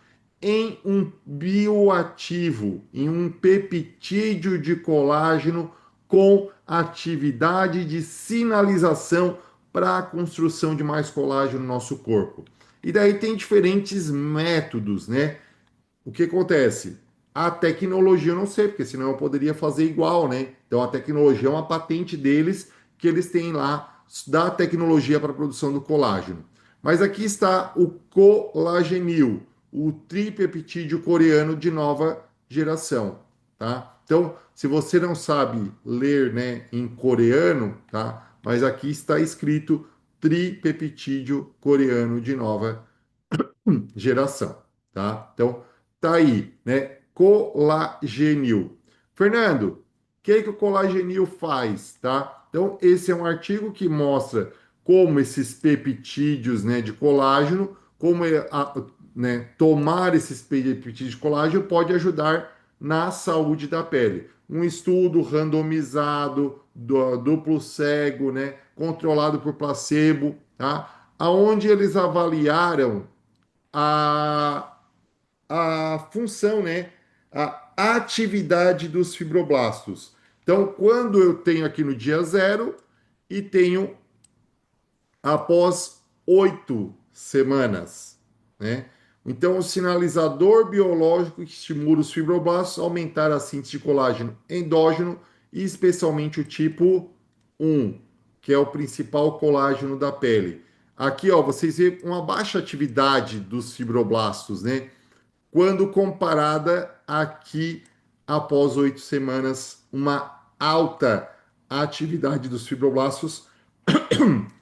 S1: em um bioativo, em um peptídeo de colágeno com atividade de sinalização para a construção de mais colágeno no nosso corpo. E daí tem diferentes métodos, né? O que acontece? A tecnologia eu não sei, porque senão eu poderia fazer igual, né? Então a tecnologia é uma patente deles que eles têm lá da tecnologia para a produção do colágeno. Mas aqui está o colagenil, o tripeptídeo coreano de nova geração, tá? Então, se você não sabe ler, né, em coreano, tá? Mas aqui está escrito tripeptídeo coreano de nova geração, tá? Então, tá aí, né? Colagenil. Fernando, o que o colagenil faz, tá? Então, esse é um artigo que mostra como esses peptídeos, né, de colágeno, como né, tomar esses peptídeos de colágeno pode ajudar na saúde da pele. Um estudo randomizado, duplo cego, né, controlado por placebo, tá? Aonde eles avaliaram a, a função, né? A atividade dos fibroblastos. Então, quando eu tenho aqui no dia zero e tenho após 8 semanas, né? Então, o sinalizador biológico que estimula os fibroblastos a aumentar a síntese de colágeno endógeno e especialmente o tipo 1, que é o principal colágeno da pele. Aqui, ó, vocês veem uma baixa atividade dos fibroblastos, né? Quando comparada aqui após 8 semanas, uma alta atividade dos fibroblastos,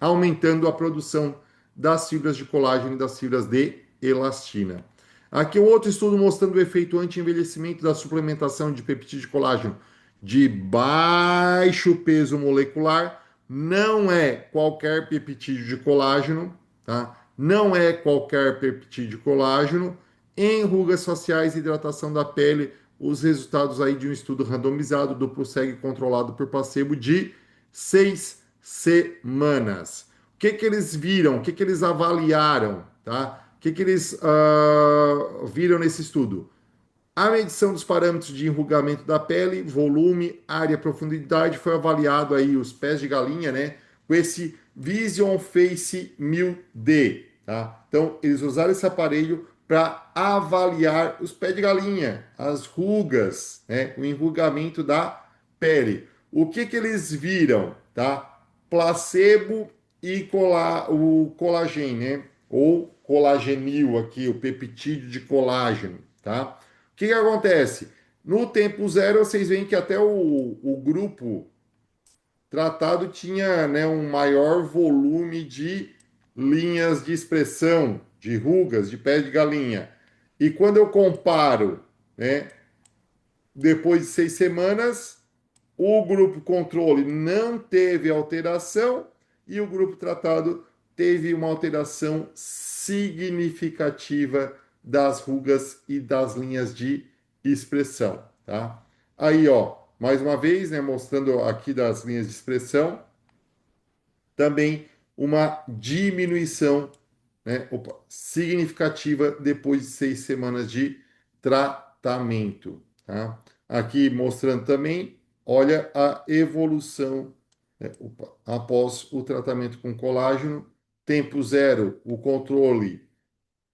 S1: aumentando a produção das fibras de colágeno e das fibras de elastina. Aqui um outro estudo mostrando o efeito anti-envelhecimento da suplementação de peptídeo de colágeno de baixo peso molecular. Não é qualquer peptídeo de colágeno, tá? Não é qualquer peptídeo de colágeno. Em rugas faciais e hidratação da pele, os resultados aí de um estudo randomizado, duplo cego controlado por placebo de 6 semanas. O que que eles viram? O que que eles avaliaram? Tá? O que que eles viram nesse estudo? A medição dos parâmetros de enrugamento da pele, volume, área, profundidade, foi avaliado aí os pés de galinha, né? Com esse Vision Face 1000D, tá? Então, eles usaram esse aparelho para avaliar os pés de galinha, as rugas, né? O enrugamento da pele. O que que eles viram, tá? Placebo e o colagênio, né? Ou colagenil aqui, o peptídeo de colágeno, tá? O que que acontece? No tempo zero, vocês veem que até o grupo tratado tinha, né, um maior volume de linhas de expressão, de rugas, de pé de galinha. E quando eu comparo, né, depois de 6 semanas, o grupo controle não teve alteração e o grupo tratado teve uma alteração significativa das rugas e das linhas de expressão, tá? Aí, ó, mais uma vez, né, mostrando aqui das linhas de expressão, também uma diminuição, né, significativa depois de 6 semanas de tratamento, tá? Aqui mostrando também, olha a evolução, né, após o tratamento com colágeno, tempo zero, o controle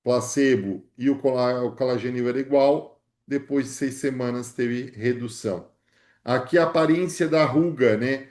S1: placebo e o colagenil era igual, depois de 6 semanas teve redução. Aqui a aparência da ruga, né?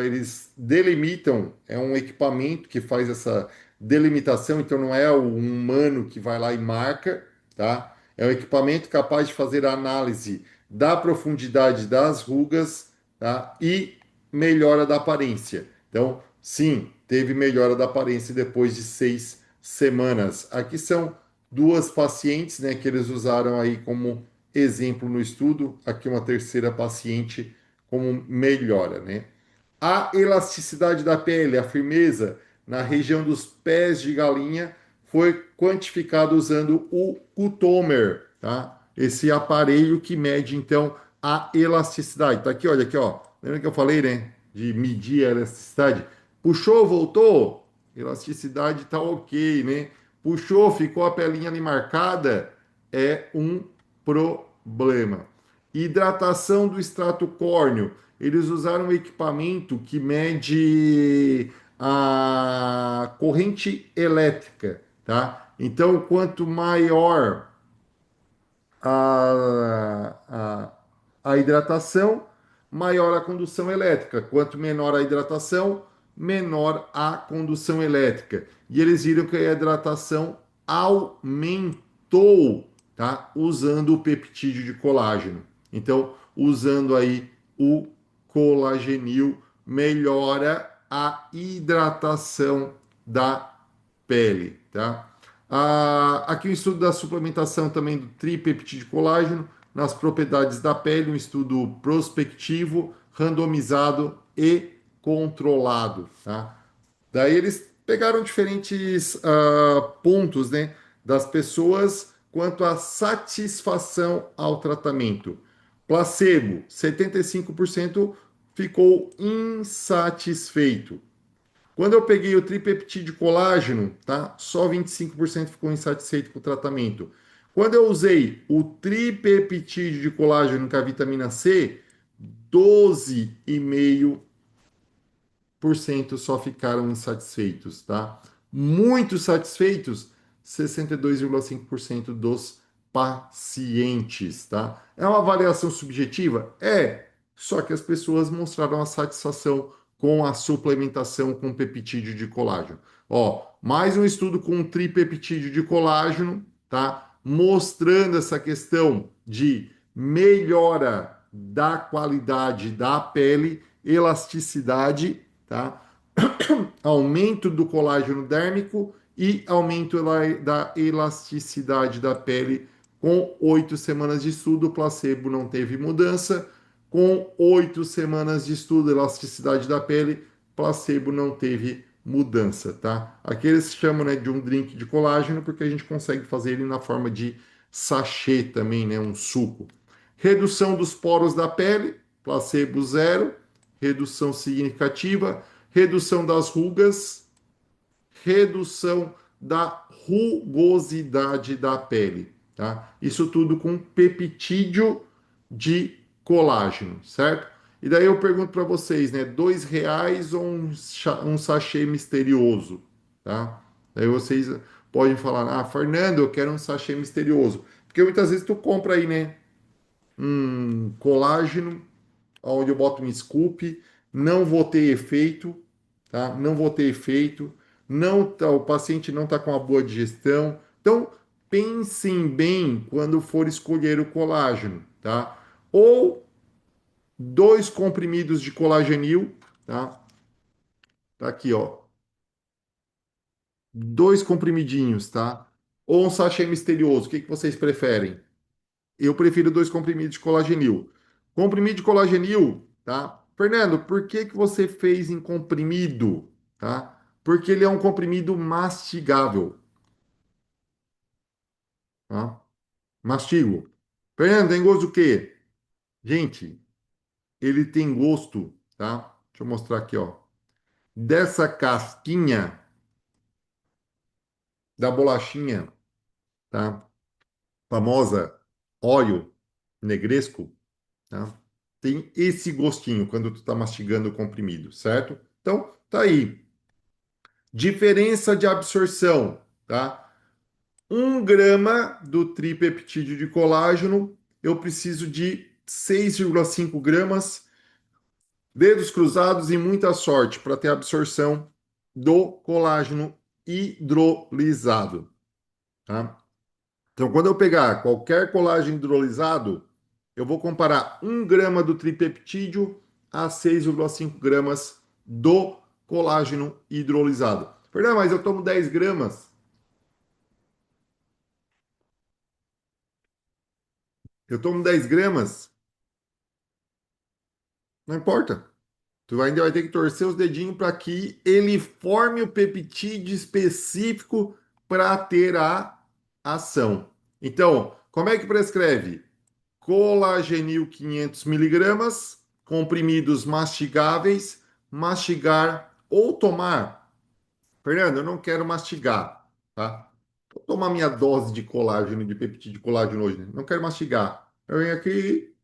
S1: Eles delimitam, é um equipamento que faz essa delimitação, então não é o humano que vai lá e marca, tá? É um equipamento capaz de fazer a análise da profundidade das rugas, tá? E melhora da aparência. Então, sim, teve melhora da aparência depois de 6 semanas. Aqui são duas pacientes, né, que eles usaram aí como exemplo no estudo, aqui uma terceira paciente como melhora, né? A elasticidade da pele, a firmeza na região dos pés de galinha foi quantificada usando o cutomer, tá? Esse aparelho que mede então a elasticidade. Tá aqui, olha aqui, ó. Lembra que eu falei, né? De medir a elasticidade. Puxou, voltou. Elasticidade tá ok, né? Puxou, ficou a pelinha ali marcada. É um problema. Hidratação do extrato córneo. Eles usaram um equipamento que mede a corrente elétrica, tá? Então, quanto maior a, a hidratação, maior a condução elétrica. Quanto menor a hidratação, menor a condução elétrica. E eles viram que a hidratação aumentou, tá? Usando o peptídeo de colágeno. Então, usando aí o colagenil, melhora a hidratação da pele, tá? Aqui o estudo da suplementação também do tripeptídeo colágeno nas propriedades da pele, um estudo prospectivo, randomizado e controlado, tá? Daí eles pegaram diferentes pontos, né, das pessoas quanto à satisfação ao tratamento. Placebo, 75% ficou insatisfeito. Quando eu peguei o tripeptídeo colágeno, tá? Só 25% ficou insatisfeito com o tratamento. Quando eu usei o tripeptídeo de colágeno com a vitamina C, 12,5% só ficaram insatisfeitos, tá? Muito satisfeitos, 62,5% dos pacientes, tá? É uma avaliação subjetiva? É, só que as pessoas mostraram a satisfação com a suplementação com peptídeo de colágeno. Ó, mais um estudo com tripeptídeo de colágeno, tá? Mostrando essa questão de melhora da qualidade da pele, elasticidade, tá? Aumento do colágeno dérmico e aumento da elasticidade da pele com 8 semanas de estudo. O placebo não teve mudança. Com 8 semanas de estudo, elasticidade da pele, placebo não teve mudança, tá? Aqui eles chamam, né, de um drink de colágeno porque a gente consegue fazer ele na forma de sachê também, né, um suco. Redução dos poros da pele, placebo zero, redução significativa, redução das rugas, redução da rugosidade da pele, tá? Isso tudo com peptídeo de colágeno, certo? E daí eu pergunto para vocês, né? R$ 2 ou um sachê misterioso, tá? Daí vocês podem falar, ah, Fernando, eu quero um sachê misterioso. Porque muitas vezes tu compra aí, né? Um colágeno, onde eu boto um scoop, não vou ter efeito, tá? Não vou ter efeito, não tá, o paciente não está com uma boa digestão. Então, pensem bem quando for escolher o colágeno, tá? Ou dois comprimidos de colagenil, tá? Tá aqui, ó, dois comprimidinhos, tá? Ou um sachê misterioso, o que que vocês preferem? Eu prefiro dois comprimidos de colagenil. Comprimido de colagenil, tá? Fernando, por que que você fez em comprimido, tá? Porque ele é um comprimido mastigável, tá? Mastigo. Fernando, tem gosto do quê? Gente, ele tem gosto, tá? Deixa eu mostrar aqui, ó. Dessa casquinha da bolachinha, tá? Famosa óleo negresco, tá? Tem esse gostinho quando tu tá mastigando o comprimido, certo? Então, tá aí. Diferença de absorção, tá? 1 grama do tripeptídeo de colágeno, eu preciso de 6,5 gramas, dedos cruzados e muita sorte para ter absorção do colágeno hidrolisado, tá? Então, quando eu pegar qualquer colágeno hidrolisado, eu vou comparar 1 grama do tripeptídeo a 6,5 gramas do colágeno hidrolisado. Fernando, mas eu tomo 10 gramas. Eu tomo 10 gramas, não importa. Tu ainda vai ter que torcer os dedinhos para que ele forme o peptídeo específico para ter a ação. Então, como é que prescreve? Colagenil 500 miligramas, comprimidos mastigáveis, mastigar ou tomar. Fernando, eu não quero mastigar, tá? Vou tomar minha dose de colágeno, de peptídeo de colágeno hoje, né? Não quero mastigar. Eu venho aqui,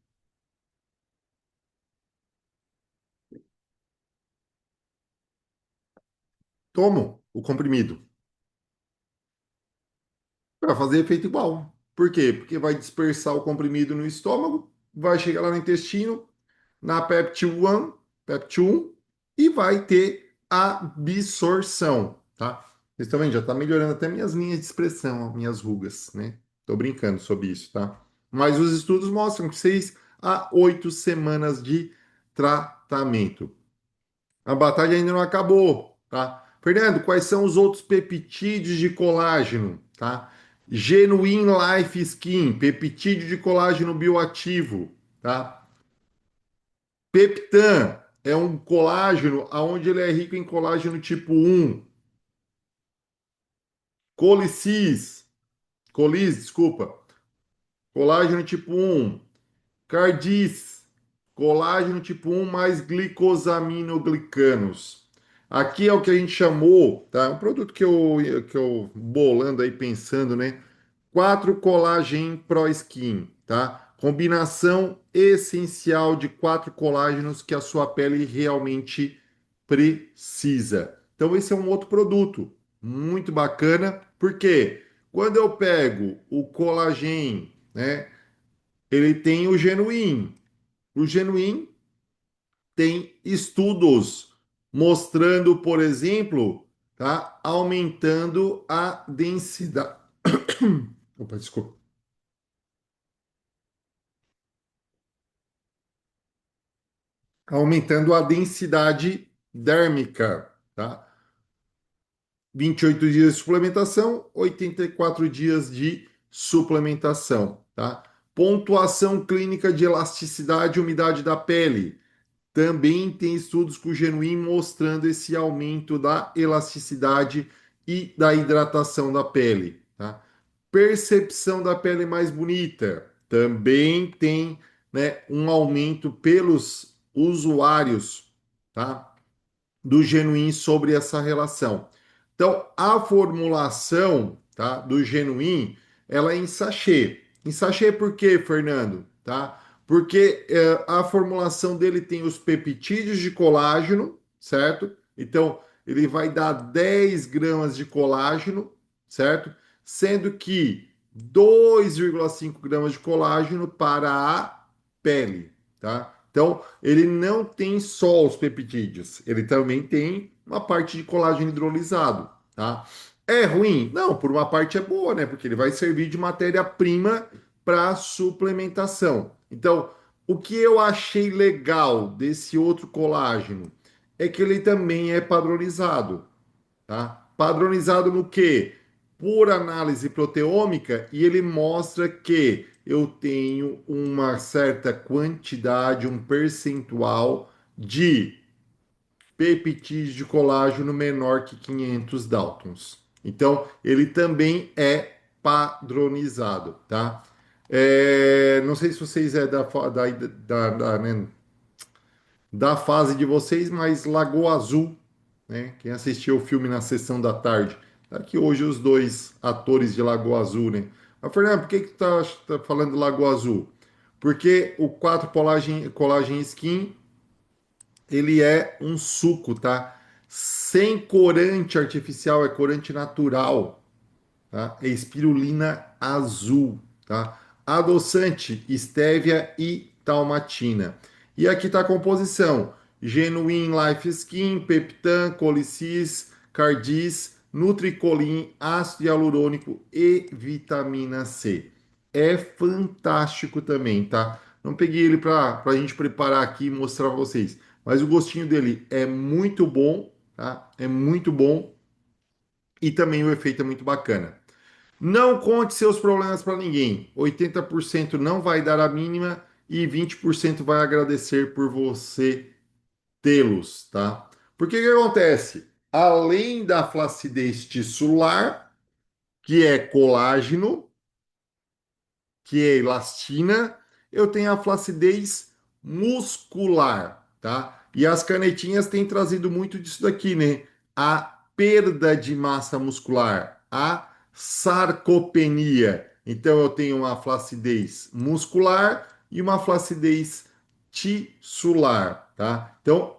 S1: tomo o comprimido para fazer efeito igual. Por quê? Porque vai dispersar o comprimido no estômago, vai chegar lá no intestino, na Pept1 e vai ter absorção, tá? Vocês estão vendo? Já está melhorando até minhas linhas de expressão, ó, minhas rugas, né? Tô brincando sobre isso, tá? Mas os estudos mostram que 6 a 8 semanas de tratamento. A batalha ainda não acabou, tá? Fernando, quais são os outros peptídeos de colágeno, tá? Genuine Life Skin, peptídeo de colágeno bioativo, tá? Peptan é um colágeno onde ele é rico em colágeno tipo 1. Colicis, colis, desculpa, colágeno tipo 1. Cardis, colágeno tipo 1 mais glicosaminoglicanos. Aqui é o que a gente chamou, tá? Um produto que eu bolando aí pensando, né? 4 colágeno Pro Skin, tá? Combinação essencial de 4 colágenos que a sua pele realmente precisa. Então, esse é um outro produto muito bacana, porque quando eu pego o colagênio, né? Ele tem o genuíno. O genuíno tem estudos mostrando, por exemplo, tá? Aumentando a densidade. Opa, desculpa. Aumentando a densidade dérmica, tá? 28 dias de suplementação, 84 dias de suplementação, tá? Pontuação clínica de elasticidade e umidade da pele. Também tem estudos com o Genuim mostrando esse aumento da elasticidade e da hidratação da pele, tá? Percepção da pele mais bonita. Também tem, né, um aumento pelos usuários, tá? Do Genuim sobre essa relação. Então, a formulação, tá, do Genuim, ela é em sachê. Em sachê por quê, Fernando? Tá? Porque a formulação dele tem os peptídeos de colágeno, certo? Então, ele vai dar 10 gramas de colágeno, certo? Sendo que 2,5 gramas de colágeno para a pele, tá? Então, ele não tem só os peptídeos, ele também tem uma parte de colágeno hidrolisado, tá? É ruim? Não, por uma parte é boa, né? Porque ele vai servir de matéria-prima para suplementação. Então, o que eu achei legal desse outro colágeno é que ele também é padronizado, tá? Padronizado no quê? Por análise proteômica, e ele mostra que eu tenho uma certa quantidade, um percentual de peptídeo de colágeno menor que 500 Daltons. Então, ele também é padronizado, tá? Não sei se vocês é né, da fase de vocês, mas Lagoa Azul, né? Quem assistiu o filme na sessão da tarde, tá aqui hoje os dois atores de Lagoa Azul, né? Mas, Fernando, por que que tu tá falando de Lagoa Azul? Porque o 4 Collagen Skin, ele é um suco, tá? Sem corante artificial, é corante natural, tá? É espirulina azul, tá? Adoçante, estévia e talmatina. E aqui está a composição: Genuine Life Skin, Peptan, Colicis, Cardis, Nutricolin, ácido hialurônico e vitamina C. É fantástico também, tá? Não peguei ele para a gente preparar aqui e mostrar para vocês, mas o gostinho dele é muito bom, tá? É muito bom e também o efeito é muito bacana. Não conte seus problemas para ninguém. 80% não vai dar a mínima e 20% vai agradecer por você tê-los, tá? Porque o que acontece? Além da flacidez tissular, que é colágeno, que é elastina, eu tenho a flacidez muscular, tá? E as canetinhas têm trazido muito disso daqui, né? A perda de massa muscular, a sarcopenia. Então eu tenho uma flacidez muscular e uma flacidez tissular, tá? Então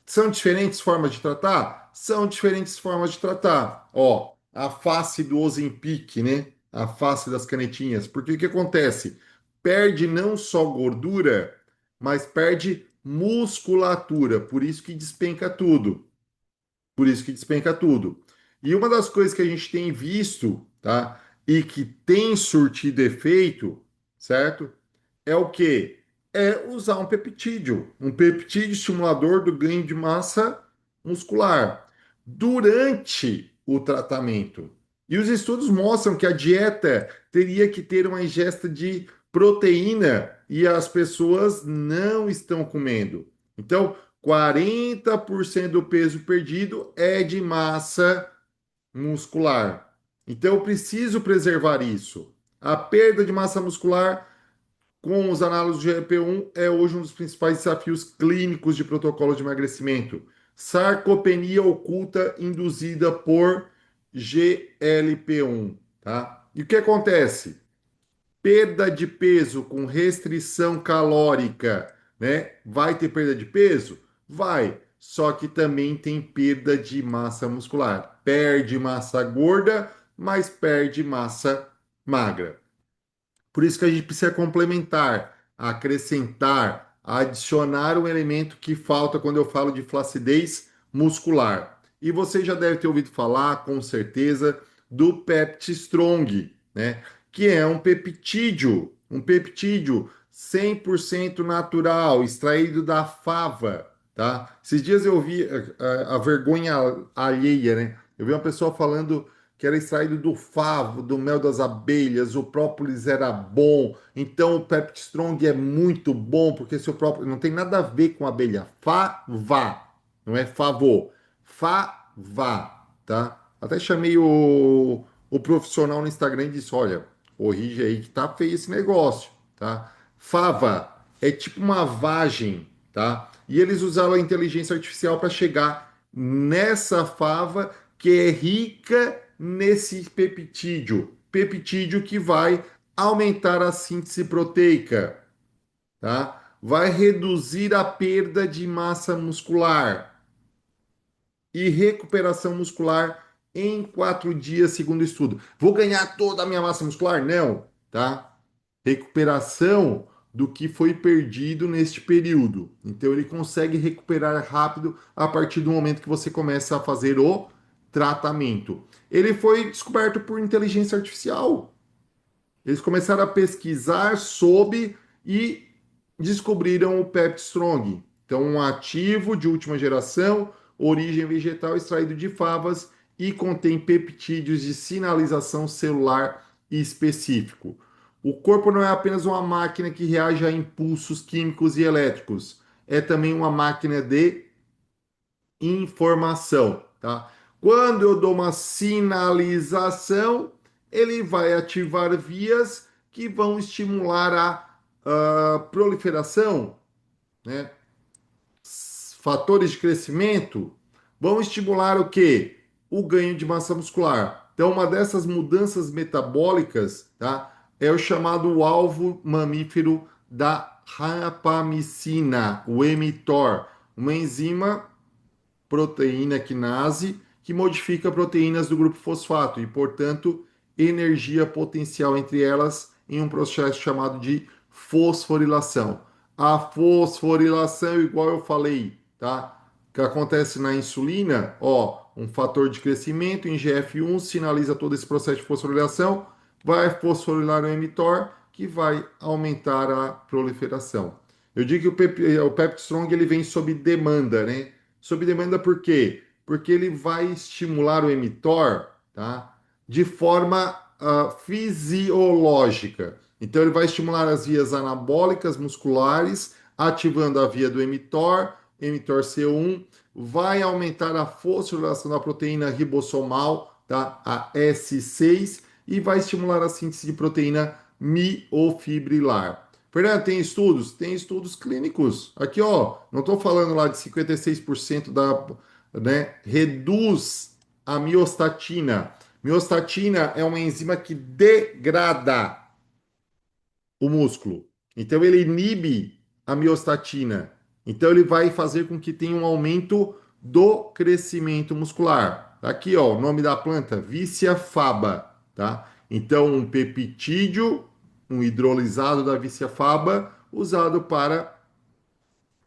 S1: são diferentes formas de tratar? São diferentes formas de tratar. Ó, a face do Ozempic, né? A face das canetinhas. Porque o que acontece? Perde não só gordura, mas perde musculatura. Por isso que despenca tudo. Por isso que despenca tudo. E uma das coisas que a gente tem visto, tá? E que tem surtido efeito, certo? É o quê? É usar um peptídeo estimulador do ganho de massa muscular durante o tratamento. E os estudos mostram que a dieta teria que ter uma ingesta de proteína e as pessoas não estão comendo. Então, 40% do peso perdido é de massa muscular. Então, eu preciso preservar isso. A perda de massa muscular com os análogos de GLP-1 é hoje um dos principais desafios clínicos de protocolo de emagrecimento. Sarcopenia oculta induzida por GLP-1, tá? E o que acontece? Perda de peso com restrição calórica, né? Vai ter perda de peso? Vai. Só que também tem perda de massa muscular. Perde massa gorda, mas perde massa magra. Por isso que a gente precisa complementar, acrescentar, adicionar um elemento que falta quando eu falo de flacidez muscular. E você já deve ter ouvido falar, com certeza, do Pepti Strong, né? Que é um peptídeo 100% natural, extraído da fava, tá? Esses dias eu vi a vergonha alheia, né? Eu vi uma pessoa falando que era extraído do favo, do mel das abelhas, o própolis era bom, então o Pepti Strong é muito bom, porque seu próprio não tem nada a ver com abelha. Fava, não é favor. Fava, tá? Até chamei o profissional no Instagram e disse: olha, corrige aí que tá feio esse negócio, tá? Fava é tipo uma vagem, tá? E eles usaram a inteligência artificial para chegar nessa fava que é rica nesse peptídeo que vai aumentar a síntese proteica, tá? Vai reduzir a perda de massa muscular e recuperação muscular em 4 dias, segundo o estudo. Vou ganhar toda a minha massa muscular? Não, tá? Recuperação do que foi perdido neste período. Então ele consegue recuperar rápido a partir do momento que você começa a fazer o tratamento. Ele foi descoberto por inteligência artificial. Eles começaram a pesquisar sobre e descobriram o Pepti Strong. Então, um ativo de última geração, origem vegetal extraído de favas e contém peptídeos de sinalização celular específico. O corpo não é apenas uma máquina que reage a impulsos químicos e elétricos, é também uma máquina de informação, tá? Quando eu dou uma sinalização, ele vai ativar vias que vão estimular a proliferação, né? Fatores de crescimento vão estimular o quê? O ganho de massa muscular. Então, uma dessas mudanças metabólicas, tá? É o chamado alvo mamífero da rapamicina, o mTOR, uma enzima proteína quinase que modifica proteínas do grupo fosfato e, portanto, energia potencial entre elas em um processo chamado de fosforilação. A fosforilação, igual eu falei, tá? Que acontece na insulina, ó, um fator de crescimento, IGF-1 sinaliza todo esse processo de fosforilação, vai fosforilar o mTOR, que vai aumentar a proliferação. Eu digo que o Pepti Strong ele vem sob demanda, né? Sob demanda por quê? Porque ele vai estimular o mTOR, tá? De forma fisiológica. Então, ele vai estimular as vias anabólicas musculares, ativando a via do mTOR, mTORC1, vai aumentar a fosforilação da proteína ribossomal, tá? A S6, e vai estimular a síntese de proteína miofibrilar. Fernando, tem estudos? Tem estudos clínicos. Aqui, ó, não estou falando lá de 56% da, né, reduz a miostatina. Miostatina é uma enzima que degrada o músculo. Então ele inibe a miostatina. Então ele vai fazer com que tenha um aumento do crescimento muscular. Tá aqui, ó, o nome da planta, Vicia faba, tá? Então um peptídeo, um hidrolisado da Vicia faba, usado para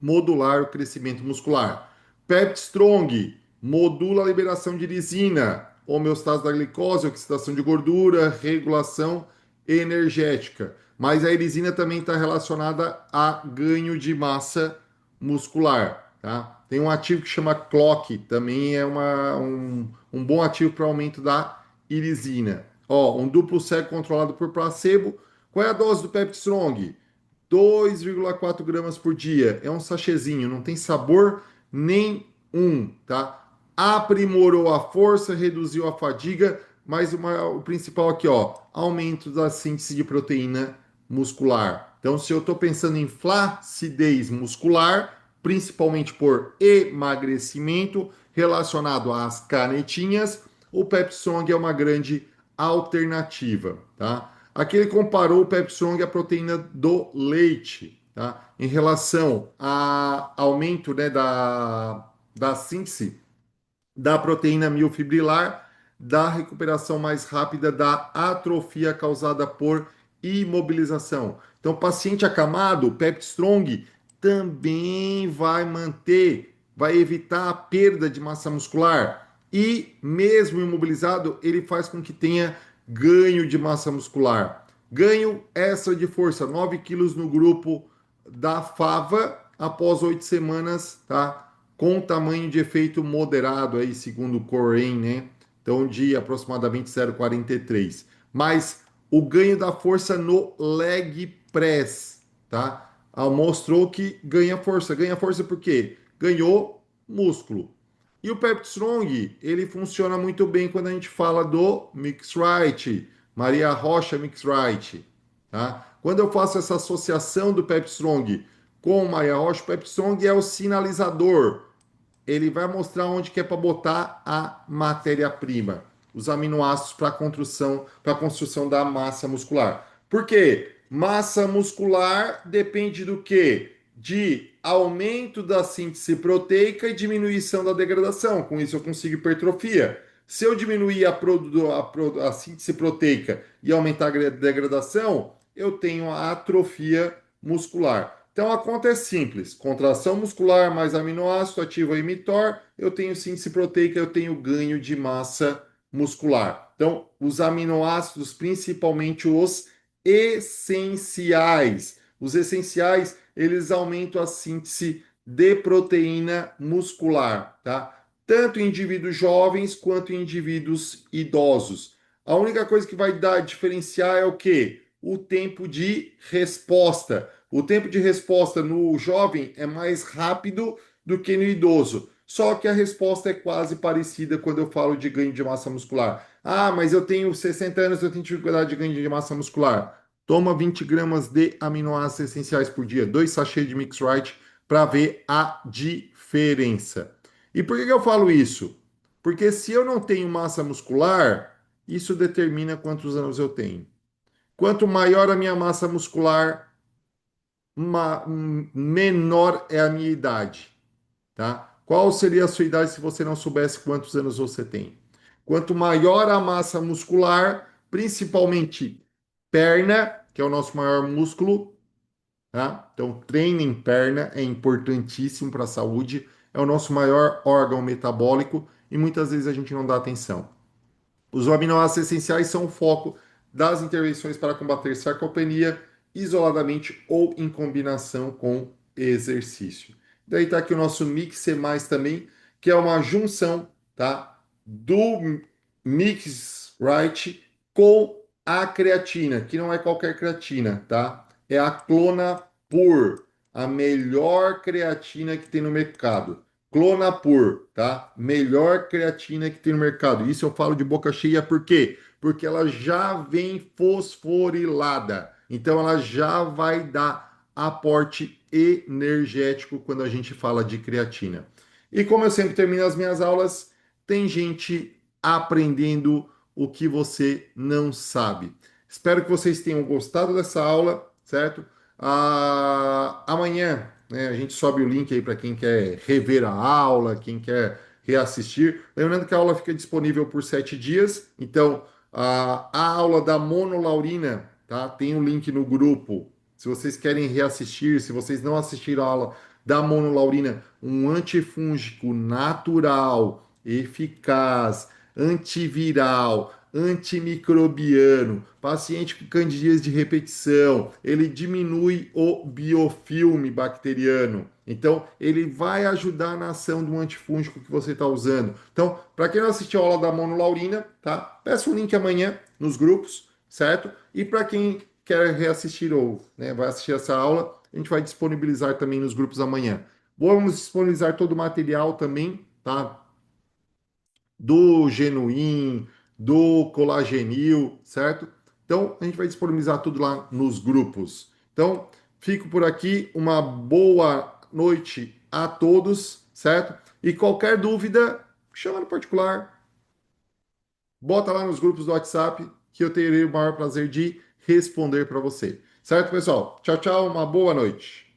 S1: modular o crescimento muscular. Pepti Strong modula a liberação de lisina, homeostase da glicose, oxidação de gordura, regulação energética. Mas a erisina também está relacionada a ganho de massa muscular, tá? Tem um ativo que chama CLOCK, também é um bom ativo para aumento da irisina. Ó, um duplo cego controlado por placebo. Qual é a dose do Pepti Strong? 2,4 gramas por dia. É um sachêzinho, não tem sabor nenhum, tá? Aprimorou a força, reduziu a fadiga, mas o principal aqui, ó, aumento da síntese de proteína muscular. Então, se eu estou pensando em flacidez muscular, principalmente por emagrecimento relacionado às canetinhas, o Pepsong é uma grande alternativa, tá? Aqui ele comparou o Pepsong à proteína do leite, tá? Em relação a aumento, né, da síntese da proteína miofibrilar, da recuperação mais rápida da atrofia causada por imobilização. Então, paciente acamado, o Pepti Strong também vai manter, vai evitar a perda de massa muscular e, mesmo imobilizado, ele faz com que tenha ganho de massa muscular. Ganho extra de força, 9 quilos no grupo da fava após 8 semanas, tá? Com tamanho de efeito moderado aí, segundo o Coren, né? Então, de aproximadamente 0,43. Mas o ganho da força no leg press, tá? Mostrou que ganha força. Ganha força por quê? Ganhou músculo. E o Pepti Strong, ele funciona muito bem quando a gente fala do Mix Right, Maria Rocha Mix Right, tá? Quando eu faço essa associação do Pepti Strong com o Maria Rocha, o Pepti Strong é o sinalizador, ele vai mostrar onde que é para botar a matéria-prima, os aminoácidos para a construção da massa muscular. Por quê? Massa muscular depende do quê? De aumento da síntese proteica e diminuição da degradação. Com isso eu consigo hipertrofia. Se eu diminuir a síntese proteica e aumentar a degradação, eu tenho a atrofia muscular. Então a conta é simples: contração muscular mais aminoácido ativa o mTOR, eu tenho síntese proteica, eu tenho ganho de massa muscular. Então, os aminoácidos, principalmente os essenciais, eles aumentam a síntese de proteína muscular, tá? Tanto em indivíduos jovens quanto em indivíduos idosos. A única coisa que vai dar diferenciar é o quê? O tempo de resposta. O tempo de resposta no jovem é mais rápido do que no idoso. Só que a resposta é quase parecida quando eu falo de ganho de massa muscular. Ah, mas eu tenho 60 anos, eu tenho dificuldade de ganho de massa muscular. Toma 20 gramas de aminoácidos essenciais por dia, 2 sachês de Mix Right para ver a diferença. E por que eu falo isso? Porque se eu não tenho massa muscular, isso determina quantos anos eu tenho. Quanto maior a minha massa muscular, menor é a minha idade, tá? Qual seria a sua idade se você não soubesse quantos anos você tem? Quanto maior a massa muscular, principalmente perna, que é o nosso maior músculo, tá? Então, treino em perna é importantíssimo para a saúde, é o nosso maior órgão metabólico e muitas vezes a gente não dá atenção. Os aminoácidos essenciais são o foco das intervenções para combater sarcopenia, isoladamente ou em combinação com exercício. Daí está aqui o nosso Mix C+, também, que é uma junção, tá, do Mix Right com a creatina, que não é qualquer creatina, tá? É a Clonapur, a melhor creatina que tem no mercado. Clonapur, tá? Melhor creatina que tem no mercado. Isso eu falo de boca cheia, por quê? Porque ela já vem fosforilada. Então ela já vai dar aporte energético quando a gente fala de creatina. E como eu sempre termino as minhas aulas, tem gente aprendendo o que você não sabe. Espero que vocês tenham gostado dessa aula, certo? Amanhã, né, a gente sobe o link aí para quem quer rever a aula, quem quer reassistir. Lembrando que a aula fica disponível por 7 dias. Então, a aula da monolaurina, tá? Tem um link no grupo. Se vocês querem reassistir, se vocês não assistiram a aula da monolaurina, um antifúngico natural, eficaz, antiviral, antimicrobiano, paciente com candidíase de repetição, ele diminui o biofilme bacteriano. Então, ele vai ajudar na ação do antifúngico que você está usando. Então, para quem não assistiu a aula da monolaurina, tá? Peça o link amanhã nos grupos, certo? E para quem quer reassistir ou né, vai assistir essa aula, a gente vai disponibilizar também nos grupos amanhã. Vamos disponibilizar todo o material também, tá? Do Genuim, do Colagenil, certo? Então, a gente vai disponibilizar tudo lá nos grupos. Então, fico por aqui. Uma boa noite a todos, certo? E qualquer dúvida, chama no particular, bota lá nos grupos do WhatsApp, que eu terei o maior prazer de responder para você. Certo, pessoal? Tchau, tchau, uma boa noite.